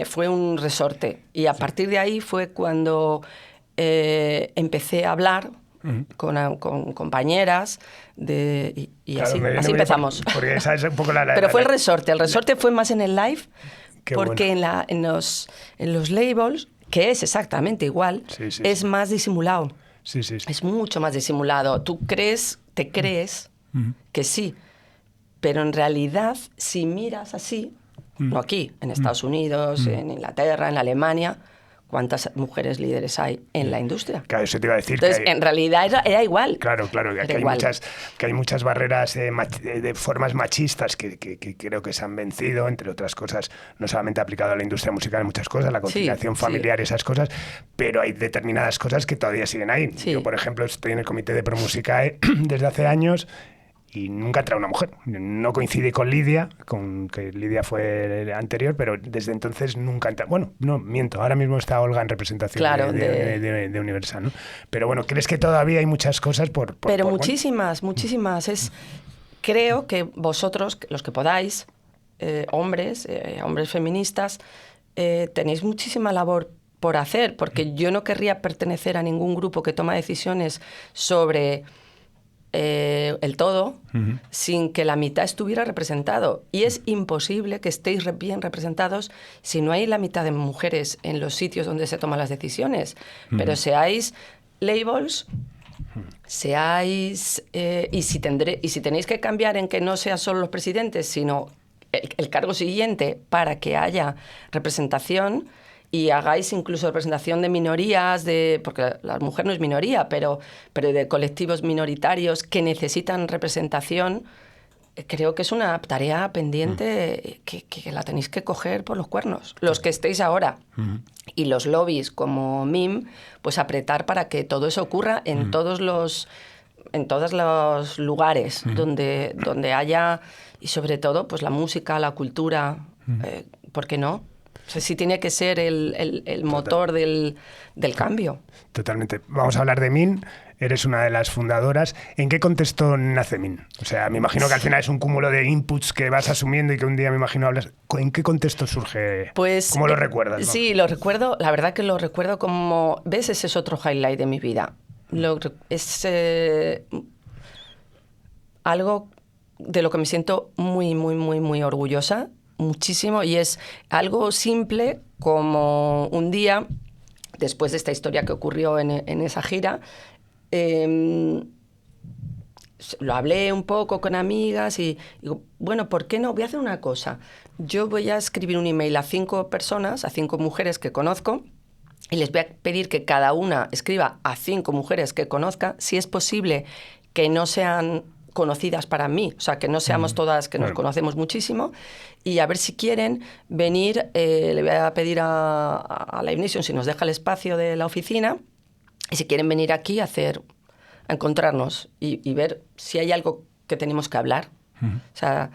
S3: fue un resorte. Y a partir de ahí fue cuando empecé a hablar con compañeras y claro, así empezamos.
S2: Porque esa es un poco
S3: pero fue el resorte. El resorte fue más en el live, porque bueno. en los labels, que es exactamente igual, es más disimulado.
S2: Sí.
S3: Es mucho más disimulado. Te crees que sí, pero en realidad, si miras así, no aquí, en Estados Unidos, en Inglaterra, en Alemania, ¿cuántas mujeres líderes hay en la industria?
S2: Claro, eso te iba a decir.
S3: Entonces, en realidad era igual.
S2: Claro, que hay muchas barreras de formas machistas que creo que se han vencido, entre otras cosas, no solamente aplicado a la industria musical, en muchas cosas, la conciliación familiar, esas cosas, pero hay determinadas cosas que todavía siguen ahí. Yo, por ejemplo, estoy en el comité de ProMusicae desde hace años y nunca entra una mujer. No coincide con Lidia, con que Lidia fue anterior, pero desde entonces nunca entra. Bueno, no, miento, ahora mismo está Olga en representación
S3: claro,
S2: de Universal, ¿no? Pero bueno, ¿crees que todavía hay muchas cosas
S3: Pero muchísimas. Creo que vosotros, los que podáis, hombres feministas, tenéis muchísima labor por hacer, porque yo no querría pertenecer a ningún grupo que toma decisiones sobre el todo sin que la mitad estuviera representado. Y es imposible que estéis bien representados si no hay la mitad de mujeres en los sitios donde se toman las decisiones. Pero seáis labels, seáis... y si tenéis que cambiar en que no sean solo los presidentes, sino el cargo siguiente para que haya representación y hagáis incluso representación de minorías, porque la mujer no es minoría, pero de colectivos minoritarios que necesitan representación, creo que es una tarea pendiente que la tenéis que coger por los cuernos, los que estéis ahora. Y los lobbies como MIM, pues apretar para que todo eso ocurra en todos los lugares donde haya, y sobre todo pues la música, la cultura, ¿por qué no? O sea, sí tiene que ser el motor del cambio.
S2: Totalmente. Vamos a hablar de MIN. Eres una de las fundadoras. ¿En qué contexto nace MIN? O sea, me imagino que al final es un cúmulo de inputs que vas asumiendo y que un día me imagino hablas. ¿En qué contexto surge?
S3: Pues,
S2: ¿cómo lo recuerdas, no?
S3: Sí, lo recuerdo. La verdad que lo recuerdo como... ¿Ves? Ese es otro highlight de mi vida. Es algo de lo que me siento muy, muy, muy, muy orgullosa. Muchísimo, y es algo simple como un día, después de esta historia que ocurrió en esa gira, lo hablé un poco con amigas y digo, bueno, ¿por qué no? Voy a hacer una cosa. Yo voy a escribir un email a 5 personas, a 5 mujeres que conozco, y les voy a pedir que cada una escriba a 5 mujeres que conozca, si es posible que no sean conocidas para mí, o sea, que no seamos todas que nos conocemos muchísimo, y a ver si quieren venir, le voy a pedir a la Ignition si nos deja el espacio de la oficina, y si quieren venir aquí a encontrarnos y ver si hay algo que tenemos que hablar. O sea,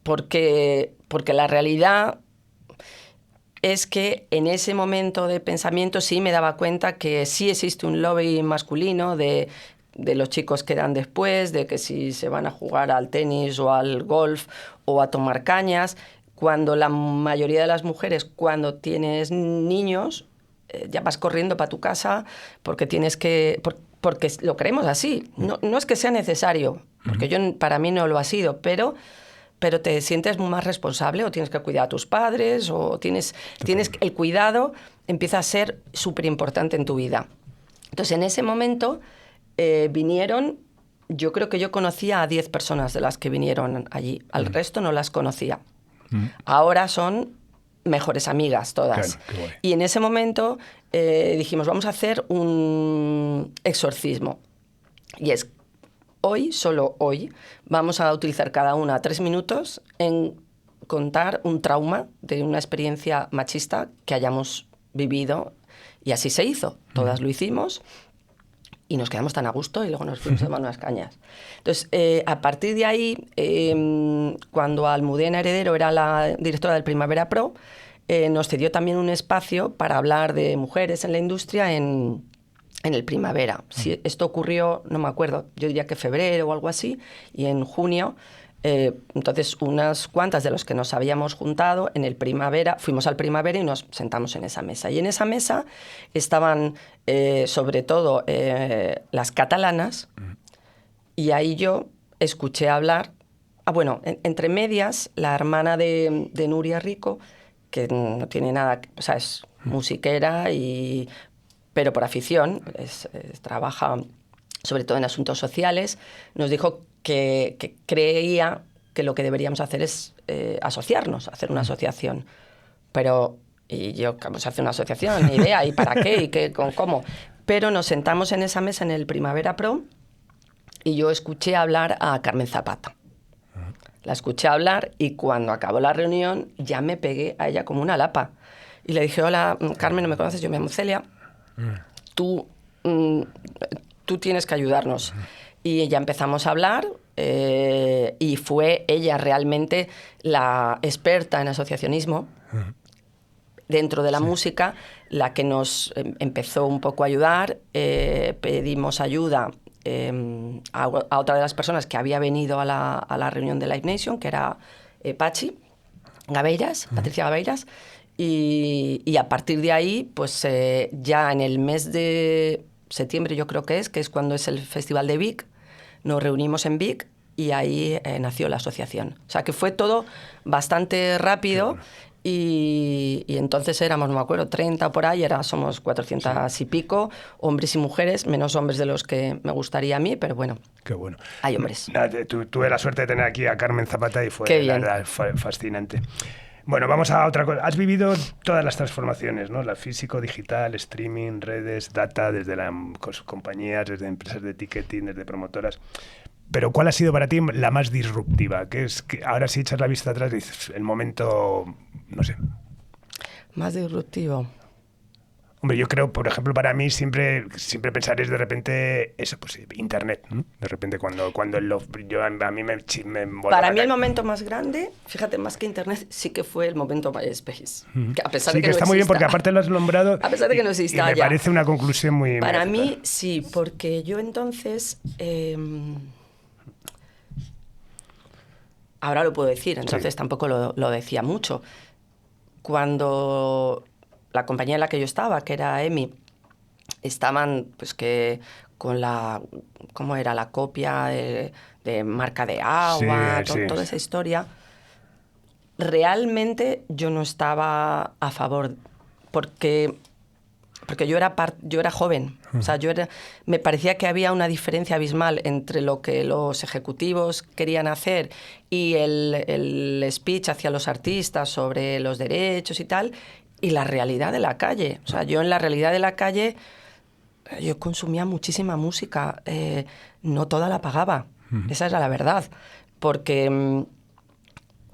S3: porque la realidad es que en ese momento de pensamiento sí me daba cuenta que sí existe un lobby masculino de los chicos que dan después, de que si se van a jugar al tenis o al golf o a tomar cañas, cuando la mayoría de las mujeres, cuando tienes niños, ya vas corriendo para tu casa porque tienes que... porque lo creemos así. No es que sea necesario, porque para mí no lo ha sido, pero te sientes más responsable o tienes que cuidar a tus padres o tienes el cuidado empieza a ser súper importante en tu vida. Entonces, en ese momento... vinieron, yo creo que yo conocía a 10 personas de las que vinieron allí, al resto no las conocía. Ahora son mejores amigas todas.
S2: Claro, qué guay.
S3: Y en ese momento dijimos, vamos a hacer un exorcismo. Y es hoy, solo hoy, vamos a utilizar cada una 3 minutos en contar un trauma de una experiencia machista que hayamos vivido. Y así se hizo. Todas lo hicimos. Y nos quedamos tan a gusto y luego nos fuimos a tomar unas cañas. Entonces, a partir de ahí, cuando Almudena Heredero era la directora del Primavera Pro, nos cedió también un espacio para hablar de mujeres en la industria en el Primavera. Si esto ocurrió, no me acuerdo, yo diría que febrero o algo así, y en junio... entonces, unas cuantas de los que nos habíamos juntado en el Primavera, fuimos al Primavera y nos sentamos en esa mesa. Y en esa mesa estaban, sobre todo, las catalanas, y ahí yo escuché hablar, entre medias, la hermana de Nuria Rico, que no tiene nada, o sea, es musiquera, pero por afición, trabaja sobre todo en asuntos sociales, nos dijo que creía que lo que deberíamos hacer es asociarnos, hacer una asociación. Y yo, vamos a hacer una asociación, ni idea, ¿y para qué? ¿Y cómo? Pero nos sentamos en esa mesa en el Primavera Pro y yo escuché hablar a Carmen Zapata. La escuché hablar y cuando acabó la reunión ya me pegué a ella como una lapa. Y le dije, hola, Carmen, no me conoces, yo me llamo Celia. Tú tienes que ayudarnos. Y ya empezamos a hablar y fue ella realmente la experta en asociacionismo dentro de la música, la que nos empezó un poco a ayudar. Pedimos ayuda a otra de las personas que había venido a la reunión de Live Nation, que era Pachi Gabeiras, Patricia Gabeiras, y a partir de ahí, pues ya en el mes de septiembre, yo creo que es cuando es el Festival de Vic, nos reunimos en Vic y ahí nació la asociación. O sea, que fue todo bastante rápido. Y entonces éramos, no me acuerdo, 30 por ahí, ahora somos 400 y pico, hombres y mujeres, menos hombres de los que me gustaría a mí, pero bueno.
S2: Qué bueno.
S3: Hay hombres.
S2: Tuve la suerte de tener aquí a Carmen Zapata y fue,
S3: la
S2: verdad, fue fascinante. Bueno, vamos a otra cosa. Has vivido todas las transformaciones, ¿no? La físico, digital, streaming, redes, data, desde las compañías, desde empresas de ticketing, desde promotoras. Pero ¿cuál ha sido para ti la más disruptiva? Que ahora si echas la vista atrás dices, el momento, no sé.
S3: Más disruptivo.
S2: Hombre, yo creo, por ejemplo, para mí siempre pensaréis de repente eso, pues Internet, ¿no? De repente cuando a mí me
S3: para mí el momento más grande, fíjate, más que Internet, sí que fue el momento MySpace. Que a pesar de que
S2: está
S3: no
S2: muy bien
S3: exista,
S2: porque aparte lo has nombrado.
S3: A pesar de que no exista
S2: y me parece una conclusión muy.
S3: Para mí sí, porque yo entonces ahora lo puedo decir, entonces tampoco lo decía mucho. Cuando la compañía en la que yo estaba, que era EMI, estaban pues que con ¿cómo era? La copia de marca de agua, toda esa historia. Realmente yo no estaba a favor, porque yo era joven. O sea, me parecía que había una diferencia abismal entre lo que los ejecutivos querían hacer y el speech hacia los artistas sobre los derechos y tal, y la realidad de la calle. O sea, yo en la realidad de la calle yo consumía muchísima música, no toda la pagaba. Esa era la verdad, porque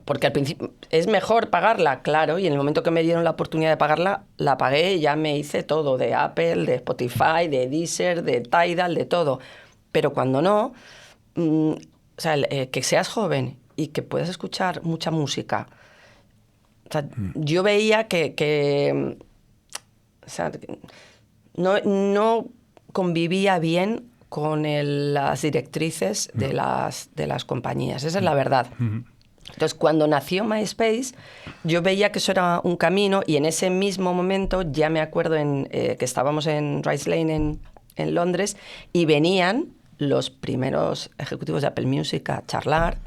S3: al principio es mejor pagarla, claro, y en el momento que me dieron la oportunidad de pagarla, la pagué y ya me hice todo, de Apple, de Spotify, de Deezer, de Tidal, de todo. Pero cuando no, o sea, que seas joven y que puedas escuchar mucha música. O sea, yo veía que o sea, no convivía bien con las directrices de las compañías. Esa es la verdad. Entonces, cuando nació MySpace, yo veía que eso era un camino y en ese mismo momento ya me acuerdo que estábamos en Rice Lane en Londres y venían los primeros ejecutivos de Apple Music a charlar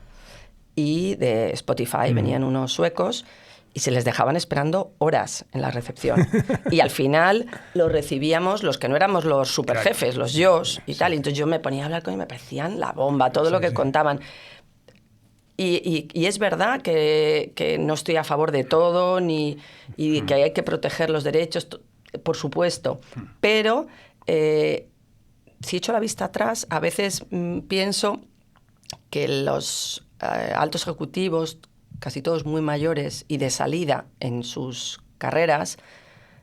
S3: y de Spotify, venían unos suecos y se les dejaban esperando horas en la recepción. Y al final los recibíamos los que no éramos los superjefes, los yos y tal. Y entonces yo me ponía a hablar con ellos y me parecían la bomba, todo lo que contaban. Y es verdad que no estoy a favor de todo y que hay que proteger los derechos, por supuesto. Pero si echo la vista atrás, a veces pienso que los altos ejecutivos, casi todos muy mayores y de salida en sus carreras,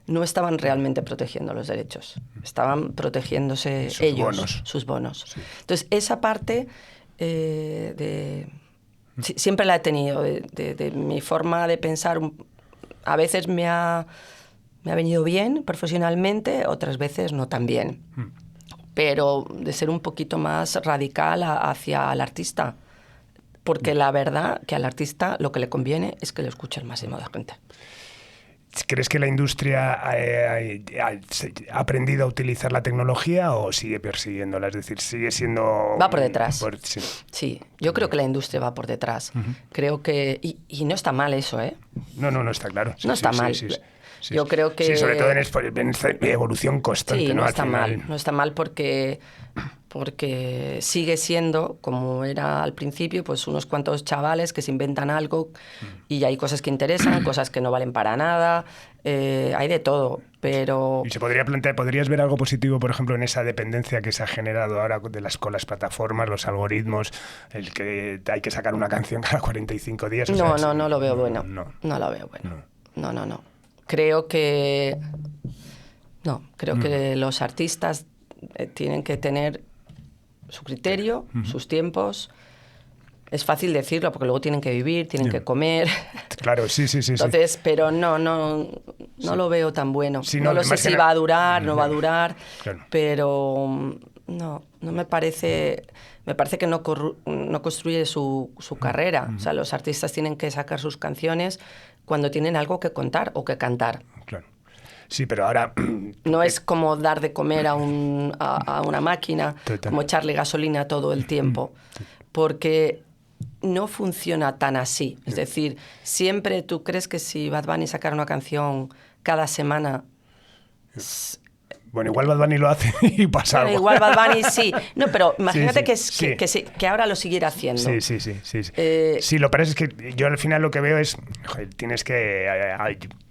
S3: no estaban realmente protegiendo los derechos. Estaban protegiéndose sus bonos. Sí. Entonces, esa parte siempre la he tenido, de mi forma de pensar. A veces me ha venido bien profesionalmente, otras veces no tan bien. Pero de ser un poquito más radical hacia el artista. Porque la verdad que al artista lo que le conviene es que lo escuche el máximo de gente.
S2: ¿Crees que la industria ha aprendido a utilizar la tecnología o sigue persiguiéndola? Es decir, sigue siendo...
S3: Va por detrás. Sí, yo creo que la industria va por detrás. Creo que... Y no está mal eso, ¿eh?
S2: No está claro.
S3: No está mal. Sí, yo creo que...
S2: Sí, sobre todo en esta evolución constante.
S3: Sí,
S2: no
S3: está mal. No está mal porque sigue siendo, como era al principio, pues unos cuantos chavales que se inventan algo y hay cosas que interesan, cosas que no valen para nada, hay de todo, pero...
S2: Y se podría plantear, ¿podrías ver algo positivo, por ejemplo, en esa dependencia que se ha generado ahora de con las plataformas, los algoritmos, el que hay que sacar una canción cada 45 días?
S3: No lo veo bueno. No lo veo bueno. No. Creo que los artistas tienen que tener su criterio, sus tiempos. Es fácil decirlo porque luego tienen que vivir, tienen que comer.
S2: Claro, sí.
S3: Entonces, pero no lo veo tan bueno.
S2: Sí,
S3: no lo sé si va a durar, no va a durar,
S2: claro.
S3: pero no me parece... Me parece que no construye su carrera. O sea, los artistas tienen que sacar sus canciones cuando tienen algo que contar o que cantar.
S2: Claro. Sí, pero ahora...
S3: No es como dar de comer a una máquina,
S2: Total.
S3: como echarle gasolina todo el tiempo, porque no funciona tan así. Es decir, siempre tú crees que si Bad Bunny sacara una canción cada semana...
S2: Bueno, igual Bad Bunny lo hace y pasa algo.
S3: Igual Bad Bunny sí. No, pero imagínate
S2: sí.
S3: que ahora lo siguiera haciendo.
S2: Sí. Sí, lo que pasa es que yo al final lo que veo es, joder, tienes que...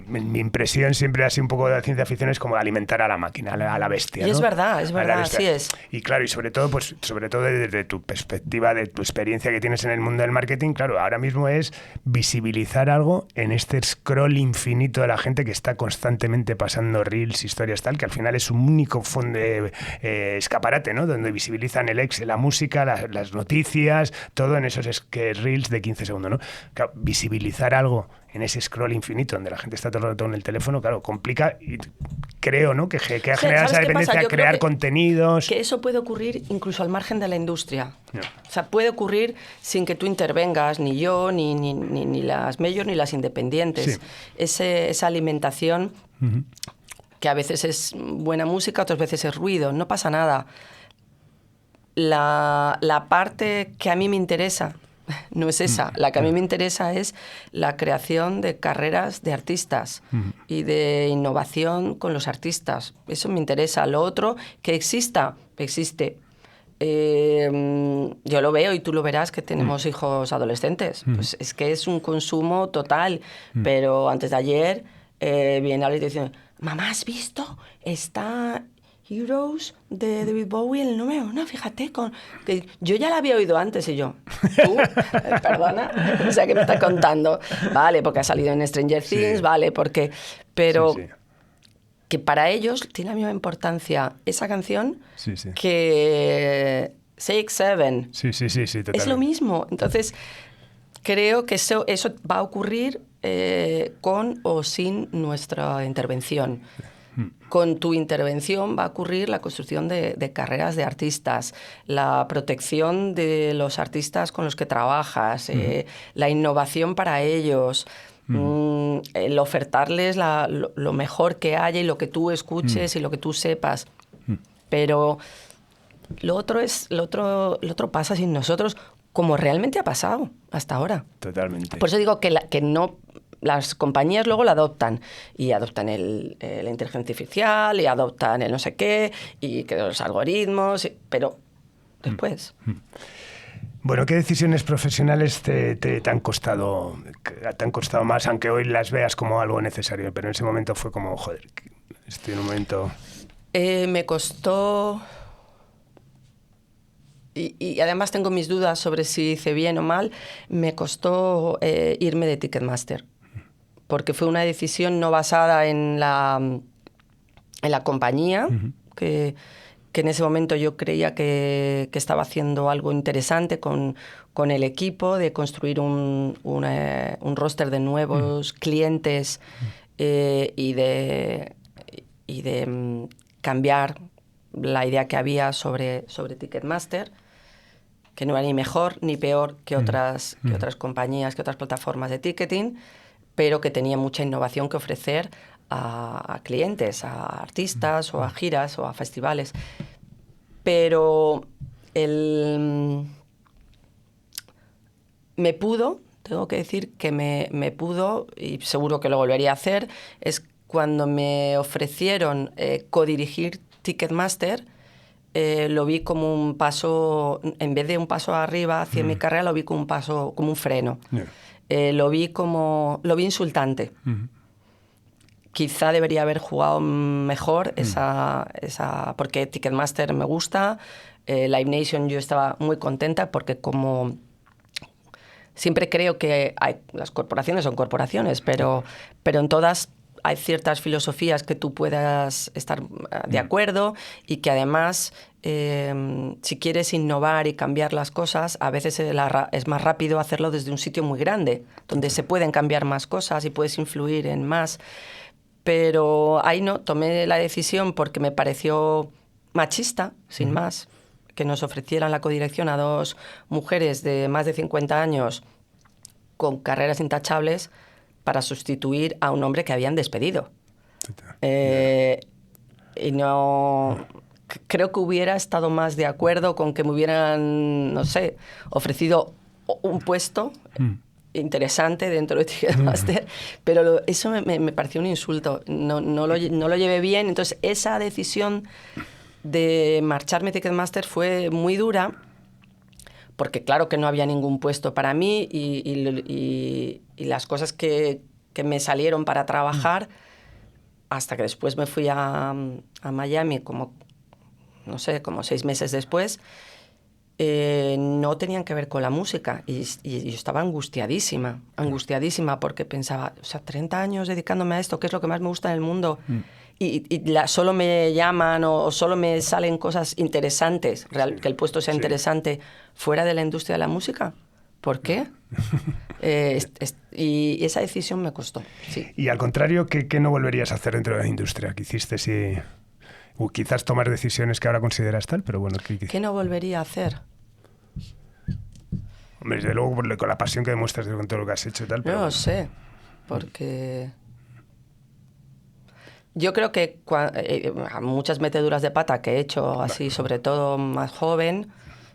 S2: mi impresión siempre ha sido un poco de la ciencia ficción, es como alimentar a la máquina, a la bestia,
S3: Y
S2: ¿no?
S3: es verdad, así es.
S2: Y claro, y sobre todo desde tu perspectiva, de tu experiencia que tienes en el mundo del marketing, claro, ahora mismo es visibilizar algo en este scroll infinito de la gente que está constantemente pasando reels, historias tal, que al final es un único escaparate, ¿no? Donde visibilizan la música, las noticias, todo en esos reels de 15 segundos, ¿no? Claro, visibilizar algo en ese scroll infinito donde la gente está todo el rato en el teléfono, claro, complica, y creo, ¿no? que ha generado esa dependencia a crear contenidos.
S3: Que eso puede ocurrir incluso al margen de la industria.
S2: No.
S3: O sea, puede ocurrir sin que tú intervengas, ni yo, ni las majors, ni las independientes. Sí. Esa alimentación, que a veces es buena música, otras veces es ruido, no pasa nada. La parte que a mí me interesa no es esa. La que a mí me interesa es la creación de carreras de artistas y de innovación con los artistas. Eso me interesa. Lo otro, que existe. Yo lo veo y tú lo verás, que tenemos hijos adolescentes. Pues es que es un consumo total. Pero antes de ayer viene alguien y te dice: mamá, ¿has visto? Está Heroes de David Bowie en el número 1, fíjate, que yo ya la había oído antes. Y yo, ¿tú? ¿Perdona? O sea, ¿qué me estás contando? Vale, porque ha salido en Stranger Things, vale, porque... Pero que para ellos tiene la misma importancia esa canción que 6-7.
S2: Sí, totalmente.
S3: Es lo mismo. Entonces, creo que eso va a ocurrir con o sin nuestra intervención. Con tu intervención va a ocurrir la construcción de carreras de artistas, la protección de los artistas con los que trabajas, la innovación para ellos, el ofertarles lo mejor que haya y lo que tú escuches y lo que tú sepas. Pero lo otro pasa sin nosotros, como realmente ha pasado hasta ahora.
S2: Totalmente.
S3: Por eso digo que no... Las compañías luego la adoptan y adoptan la inteligencia artificial y adoptan el no sé qué y que los algoritmos, pero después.
S2: Bueno, ¿qué decisiones profesionales te han costado más, aunque hoy las veas como algo necesario? Pero en ese momento fue como, joder, estoy en un momento...
S3: Me costó... Y además tengo mis dudas sobre si hice bien o mal. Me costó irme de Ticketmaster, porque fue una decisión no basada en la compañía, que en ese momento yo creía que estaba haciendo algo interesante con el equipo, de construir un roster de nuevos clientes y de cambiar la idea que había sobre Ticketmaster, que no era ni mejor ni peor que otras compañías, que otras plataformas de ticketing, pero que tenía mucha innovación que ofrecer a clientes, a artistas o a giras o a festivales. Pero tengo que decir que me pudo, y seguro que lo volvería a hacer, es cuando me ofrecieron codirigir Ticketmaster. Lo vi como un paso, en vez de un paso arriba hacia mi carrera, lo vi como un paso, como un freno. Lo vi insultante. Quizá debería haber jugado mejor porque Ticketmaster me gusta. Live Nation, yo estaba muy contenta porque como siempre creo que las corporaciones son corporaciones, pero en todas hay ciertas filosofías que tú puedas estar de acuerdo y que además si quieres innovar y cambiar las cosas, a veces es más rápido hacerlo desde un sitio muy grande, donde se pueden cambiar más cosas y puedes influir en más. Pero ahí no, tomé la decisión porque me pareció machista, sin más, que nos ofrecieran la codirección a 2 mujeres de más de 50 años con carreras intachables para sustituir a un hombre que habían despedido. Y no... Creo que hubiera estado más de acuerdo con que me hubieran, no sé, ofrecido un puesto interesante dentro de Ticketmaster, pero eso me pareció un insulto. No lo llevé bien. Entonces, esa decisión de marcharme de Ticketmaster fue muy dura, porque claro que no había ningún puesto para mí y las cosas que me salieron para trabajar, hasta que después me fui a Miami como 6 meses después, no tenían que ver con la música. Y yo estaba angustiadísima porque pensaba, 30 años dedicándome a esto, que es lo que más me gusta en el mundo, solo me llaman o solo me salen cosas interesantes, que el puesto sea interesante fuera de la industria de la música. ¿Por qué? Y esa decisión me costó. Sí.
S2: Y al contrario, ¿qué no volverías a hacer dentro de la industria? ¿Qué hiciste si...? O quizás tomar decisiones que ahora consideras tal, pero bueno...
S3: ¿Qué no volvería a hacer?
S2: Hombre, desde luego con la pasión que demuestras con todo lo que has hecho y tal, pero...
S3: No lo sé, porque... Yo creo que muchas meteduras de pata que he hecho, así sobre todo más joven...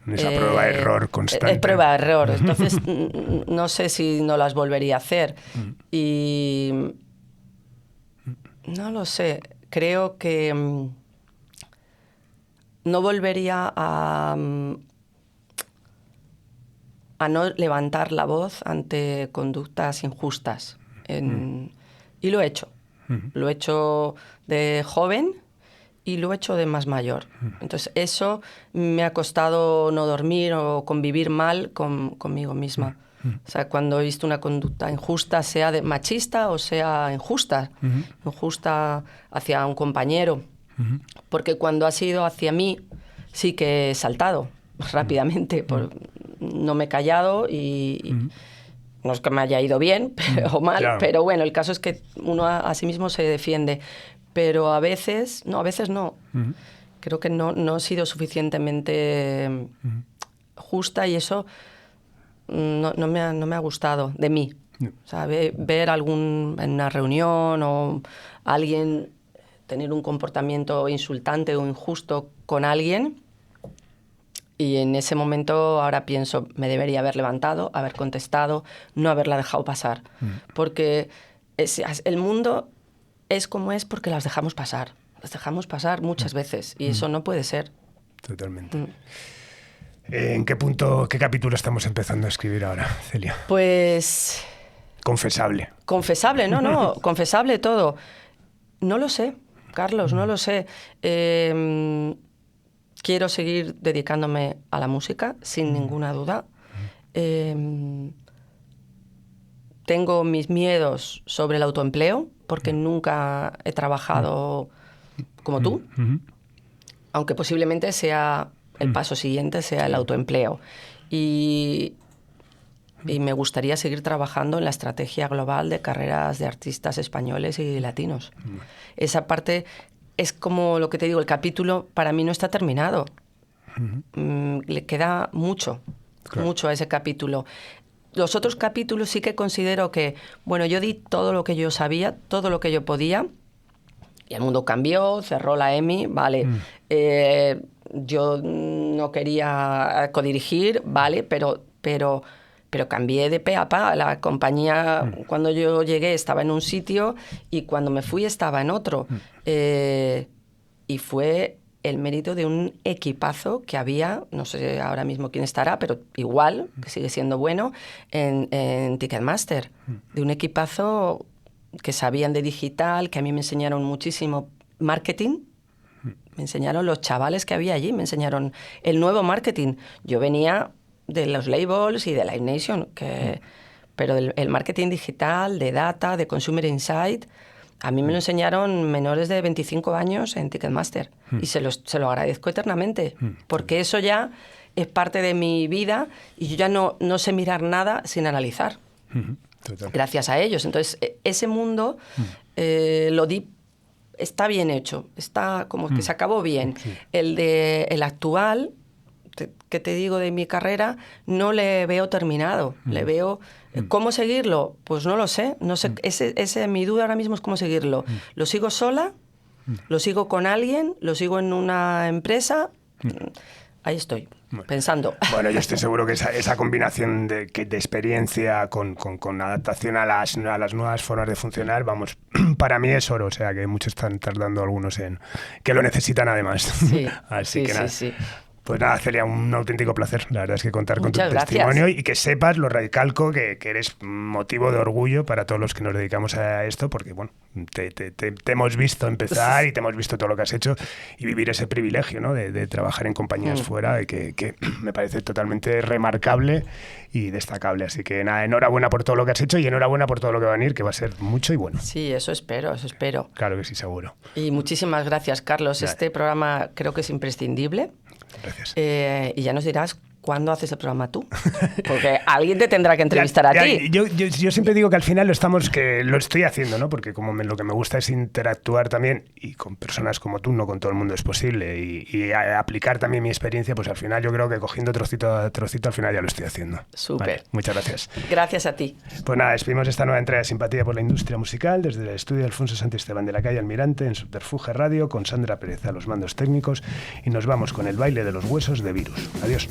S2: Esa prueba-error constante.
S3: Es prueba-error, entonces no sé si no las volvería a hacer. Y... No lo sé, creo que... No volvería a no levantar la voz ante conductas injustas. Y lo he hecho. Lo he hecho de joven y lo he hecho de más mayor. Entonces, eso me ha costado no dormir o convivir mal conmigo misma. O sea, cuando he visto una conducta injusta, sea de machista o sea injusta hacia un compañero. Porque cuando ha sido hacia mí, sí que he saltado rápidamente. No me he callado y no es que me haya ido bien o mal, claro. Pero bueno, el caso es que uno a sí mismo se defiende. Pero a veces no. Creo que no he sido suficientemente justa y eso no me ha gustado de mí. O sea, ver en una reunión o alguien tener un comportamiento insultante o injusto con alguien, y en ese momento ahora pienso, me debería haber levantado, haber contestado, no haberla dejado pasar. Porque el mundo es como es porque las dejamos pasar. Las dejamos pasar muchas veces y eso no puede ser.
S2: Totalmente. ¿En qué capítulo estamos empezando a escribir ahora, Celia?
S3: Pues...
S2: Confesable.
S3: Confesable, no, confesable todo. No lo sé, Carlos, no lo sé. Quiero seguir dedicándome a la música, sin ninguna duda. Tengo mis miedos sobre el autoempleo, porque nunca he trabajado como tú, aunque posiblemente sea el paso siguiente, sea el autoempleo. Y me gustaría seguir trabajando en la estrategia global de carreras de artistas españoles y latinos. Esa parte es como lo que te digo, el capítulo para mí no está terminado. Le queda mucho a ese capítulo. Los otros capítulos sí que considero que, bueno, yo di todo lo que yo sabía, todo lo que yo podía, y el mundo cambió, cerró la EMI, vale. Yo no quería codirigir, vale, pero cambié de pe a pa. La compañía, cuando yo llegué, estaba en un sitio y cuando me fui estaba en otro. Y fue el mérito de un equipazo que había, no sé ahora mismo quién estará, pero igual, que sigue siendo bueno, en Ticketmaster. De un equipazo que sabían de digital, que a mí me enseñaron muchísimo marketing. Me enseñaron los chavales que había allí, me enseñaron el nuevo marketing. Yo venía de los labels y de Live Nation, pero el marketing digital, de data, de consumer insight, A mí me lo enseñaron menores de 25 años en Ticketmaster y se lo agradezco eternamente, porque eso ya es parte de mi vida y yo ya no sé mirar nada sin analizar.
S2: Total.
S3: Gracias a ellos. Entonces, ese mundo lo di, está bien hecho, está como que se acabó bien.
S2: Sí.
S3: El actual, que te digo de mi carrera, no le veo terminado. Le veo... ¿Cómo seguirlo? Pues no lo sé. No sé. Mi duda ahora mismo es cómo seguirlo. ¿Lo sigo sola? ¿Lo sigo con alguien? ¿Lo sigo en una empresa? Ahí estoy, pensando.
S2: Bueno, yo estoy seguro que esa combinación de experiencia con adaptación a las nuevas formas de funcionar, vamos, para mí es oro. O sea, que muchos están tardando algunos en... que lo necesitan además.
S3: Sí,
S2: Así que nada.
S3: sí.
S2: Pues nada, Celia, un auténtico placer, la verdad es que contar con tu
S3: Muchas
S2: testimonio
S3: gracias.
S2: y que sepas lo radicalco que eres motivo de orgullo para todos los que nos dedicamos a esto, porque bueno, te hemos visto empezar y te hemos visto todo lo que has hecho y vivir ese privilegio, ¿no? de trabajar en compañías fuera y que me parece totalmente remarcable y destacable. Así que nada, enhorabuena por todo lo que has hecho y enhorabuena por todo lo que va a venir, que va a ser mucho y bueno.
S3: Sí, eso espero.
S2: Claro que sí, seguro.
S3: Y muchísimas gracias, Carlos.
S2: Nada.
S3: Este programa creo que es imprescindible.
S2: Gracias.
S3: Y ya nos dirás cuándo haces el programa tú. Porque alguien te tendrá que entrevistar a ti.
S2: Yo siempre digo que al final lo estoy haciendo, ¿no? Porque como lo que me gusta es interactuar también y con personas como tú, no con todo el mundo es posible, y aplicar también mi experiencia, pues al final yo creo que cogiendo trocito a trocito al final ya lo estoy haciendo.
S3: Súper.
S2: Vale, muchas gracias.
S3: Gracias a ti.
S2: Pues nada, despedimos esta nueva entrega de Simpatía por la Industria Musical desde el estudio Alfonso Santisteban de la calle Almirante en Subterfuge Radio con Sandra Pérez a los mandos técnicos y nos vamos con el baile de los huesos de Virus. Adiós.